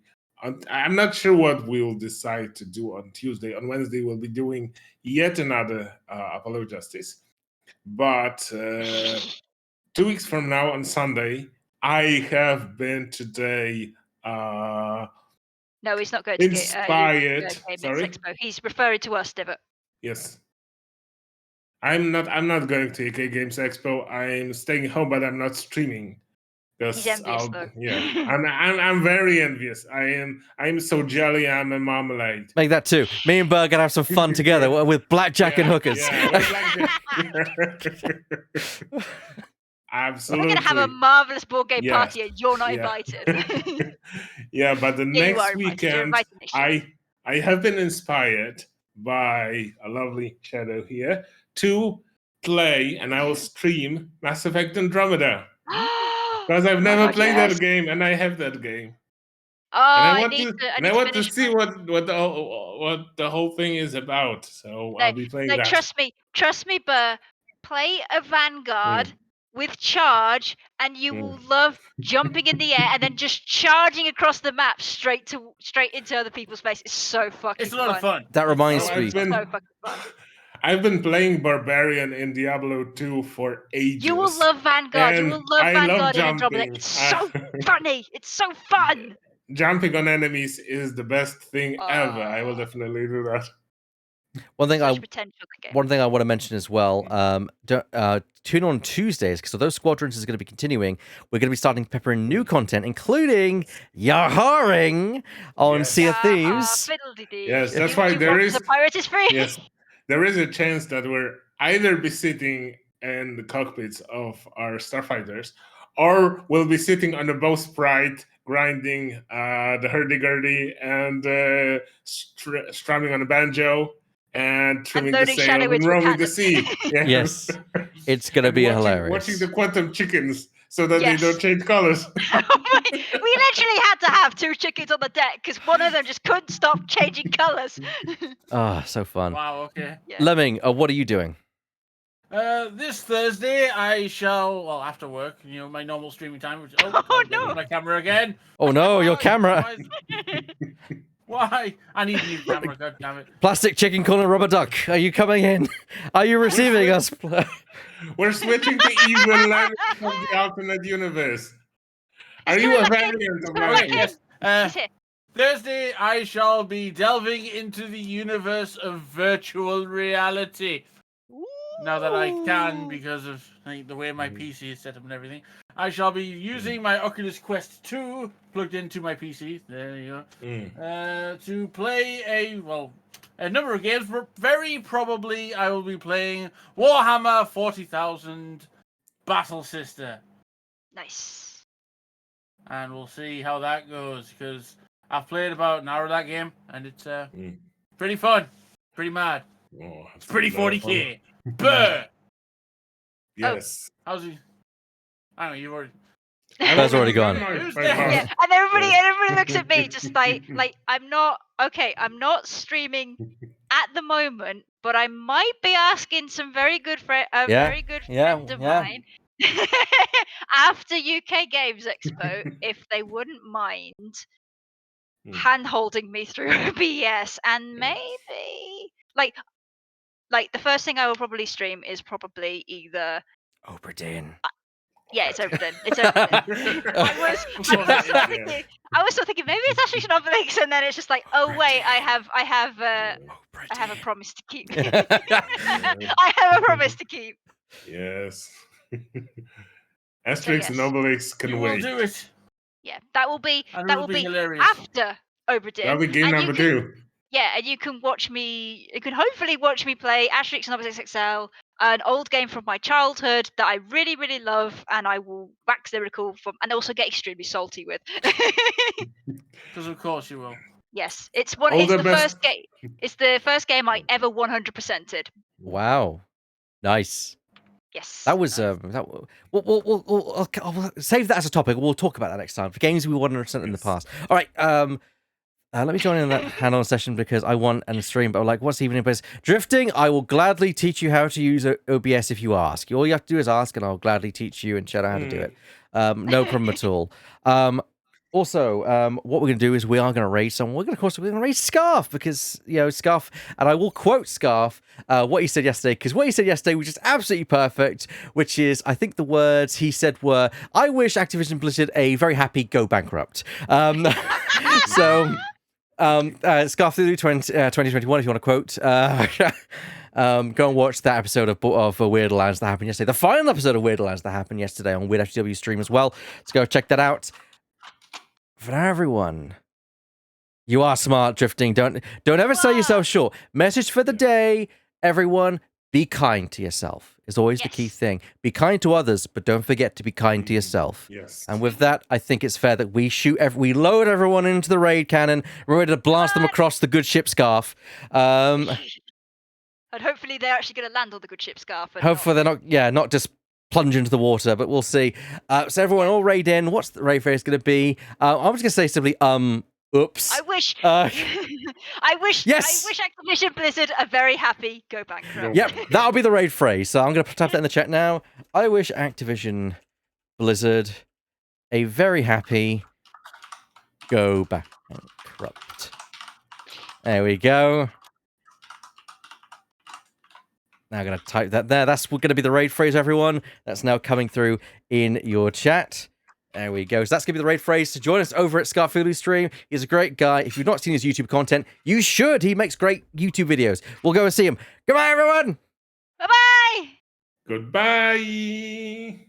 Speaker 4: I'm not sure what we'll decide to do on Tuesday. On Wednesday, we'll be doing yet another Apollo Justice. But 2 weeks from now on Sunday, I have been today...
Speaker 2: No, he's not going to
Speaker 4: inspired.
Speaker 2: Sorry? Expo. He's referring to us, Divot.
Speaker 4: Yes. I'm not going to UK Games Expo. I'm staying home, but I'm not streaming.
Speaker 2: He's envious, though.
Speaker 4: Yeah. I'm very envious. I'm so jelly, I'm a marmalade.
Speaker 1: Make that too. Me and Burr gonna have some fun together with blackjack and hookers.
Speaker 4: Absolutely.
Speaker 2: We're going to have a marvelous board game party and you're not invited.
Speaker 4: Yeah, but the next weekend, I have been inspired by a lovely shadow here to play, and I will stream Mass Effect Andromeda. Because I've never played that game, and I have that game.
Speaker 2: Oh,
Speaker 4: I want to see what the whole thing is about. So I'll be playing that.
Speaker 2: Trust me, Burr. Play a Vanguard with charge, and you will love jumping in the air and then just charging across the map straight into other people's face. It's so fucking
Speaker 3: It's a lot of fun.
Speaker 1: That reminds me.
Speaker 2: So fucking fun.
Speaker 4: I've been playing Barbarian in Diablo 2 for ages.
Speaker 2: You will love Vanguard. You will love Vanguard in Andromeda. It's so funny. It's so fun.
Speaker 4: Jumping on enemies is the best thing ever. I will definitely do that.
Speaker 1: One thing I want to mention as well, tune on Tuesdays, because those Squadrons is going to be continuing. We're going to be starting peppering new content, including Yaharing on Sea of Thieves.
Speaker 4: Yes, that's why there is...
Speaker 2: The pirate is free.
Speaker 4: Yes, there is a chance that we'll either be sitting in the cockpits of our starfighters, or we'll be sitting on a bowsprit, grinding the hurdy-gurdy, and strumming on a banjo, and trimming the sail and roaming the sea.
Speaker 1: Yes, it's going to be hilarious.
Speaker 4: Watching the quantum chickens so that they don't change colors.
Speaker 2: We literally had to have 2 chickens on the deck because one of them just couldn't stop changing colors.
Speaker 1: So fun.
Speaker 3: Wow, okay.
Speaker 2: Yeah.
Speaker 1: Lemming, what are you doing?
Speaker 3: This Thursday, I shall, after work, my normal streaming time. Which,
Speaker 2: no!
Speaker 3: My camera again.
Speaker 1: Oh no, your camera!
Speaker 3: Why? I need a new camera, god damn it.
Speaker 1: Plastic chicken calling rubber duck. Are you coming in? Are you receiving us?
Speaker 4: We're switching to evil language of the alternate universe. Are you a variant of that?
Speaker 3: Yes. Thursday, I shall be delving into the universe of virtual reality. Now that I can, because of the way my PC is set up and everything, I shall be using my Oculus Quest 2 plugged into my PC. There you go. To play a number of games. Very probably, I will be playing Warhammer 40,000 Battle Sister.
Speaker 2: Nice.
Speaker 3: And we'll see how that goes, because I've played about an hour of that game, and it's pretty fun, pretty mad. It's pretty 40k. Burr!
Speaker 4: Yes.
Speaker 3: How's he? I don't know, you've already...
Speaker 1: That's already gone.
Speaker 2: Yeah, and everybody looks at me just like I'm not streaming at the moment, but I might be asking some very good friend of mine after UK Games Expo if they wouldn't mind hand-holding me through OBS, and maybe like the first thing I will probably stream is probably either
Speaker 1: Oberdin.
Speaker 2: Yeah, it's overdone. It's overdone. I was still thinking maybe it's Asterix and Obelix, and then it's just like, oh wait, I have a promise to keep. I have a promise to keep.
Speaker 4: Yes. Asterix and Obelix can wait.
Speaker 3: You will do it.
Speaker 2: Yeah, that will be
Speaker 3: hilarious.
Speaker 2: after Oberdin.
Speaker 4: That'll be game number 2.
Speaker 2: Yeah, and you can watch me. You can hopefully watch me play Asterix and Obelix XL, an old game from my childhood that I really, really love, and I will wax lyrical from, and also get extremely salty with.
Speaker 3: Because of course you will.
Speaker 2: Yes, it's the first game. It's the first game I ever 100%ed.
Speaker 1: Wow, nice.
Speaker 2: Yes.
Speaker 1: That was we'll save that as a topic. We'll talk about that next time for games we 100% in the past. All right. Let me join in that hand-on session because I want and stream. But I'm like, what's even in place? Drifting. I will gladly teach you how to use OBS if you ask. All you have to do is ask, and I'll gladly teach you and Shadow how to do it. No problem at all. Also, what we're going to do is we are going to raise someone. We're going to raise Scarf because, Scarf, and I will quote Scarf, what he said yesterday, because what he said yesterday was just absolutely perfect, which is, I think the words he said were, I wish Activision Blizzard a very happy go bankrupt. So, Scarf through 2021, if you want to quote, go and watch that episode of Weird Alliance that happened yesterday. The final episode of Weird Alliance that happened yesterday on Weird FTW stream as well. Let's go check that out. For now, everyone, you are smart, Drifting. Don't ever sell yourself short. Message for the day, everyone: be kind to yourself. Is always the key thing. Be kind to others, but don't forget to be kind to yourself.
Speaker 4: Yes.
Speaker 1: And with that, I think it's fair that we load everyone into the raid cannon. We're ready to blast them across the good ship Scarf.
Speaker 2: And hopefully they're actually going to land on the good ship Scarf.
Speaker 1: Hopefully they're not just plunge into the water, but we'll see. So everyone, all raid in. What's the raid phrase going to be? I'm just going to say simply, oops.
Speaker 2: I wish.
Speaker 1: Yes.
Speaker 2: I wish Activision Blizzard a very happy go bankrupt.
Speaker 1: Yep, that'll be the raid phrase. So I'm going to type that in the chat now. I wish Activision Blizzard a very happy go bankrupt. There we go. Now I'm going to type that there. That's going to be the raid phrase, everyone. That's now coming through in your chat. There we go. So that's going to be the raid phrase. So join us over at Scarfulu Stream. He's a great guy. If you've not seen his YouTube content, you should. He makes great YouTube videos. We'll go and see him. Goodbye, everyone.
Speaker 2: Bye-bye.
Speaker 4: Goodbye.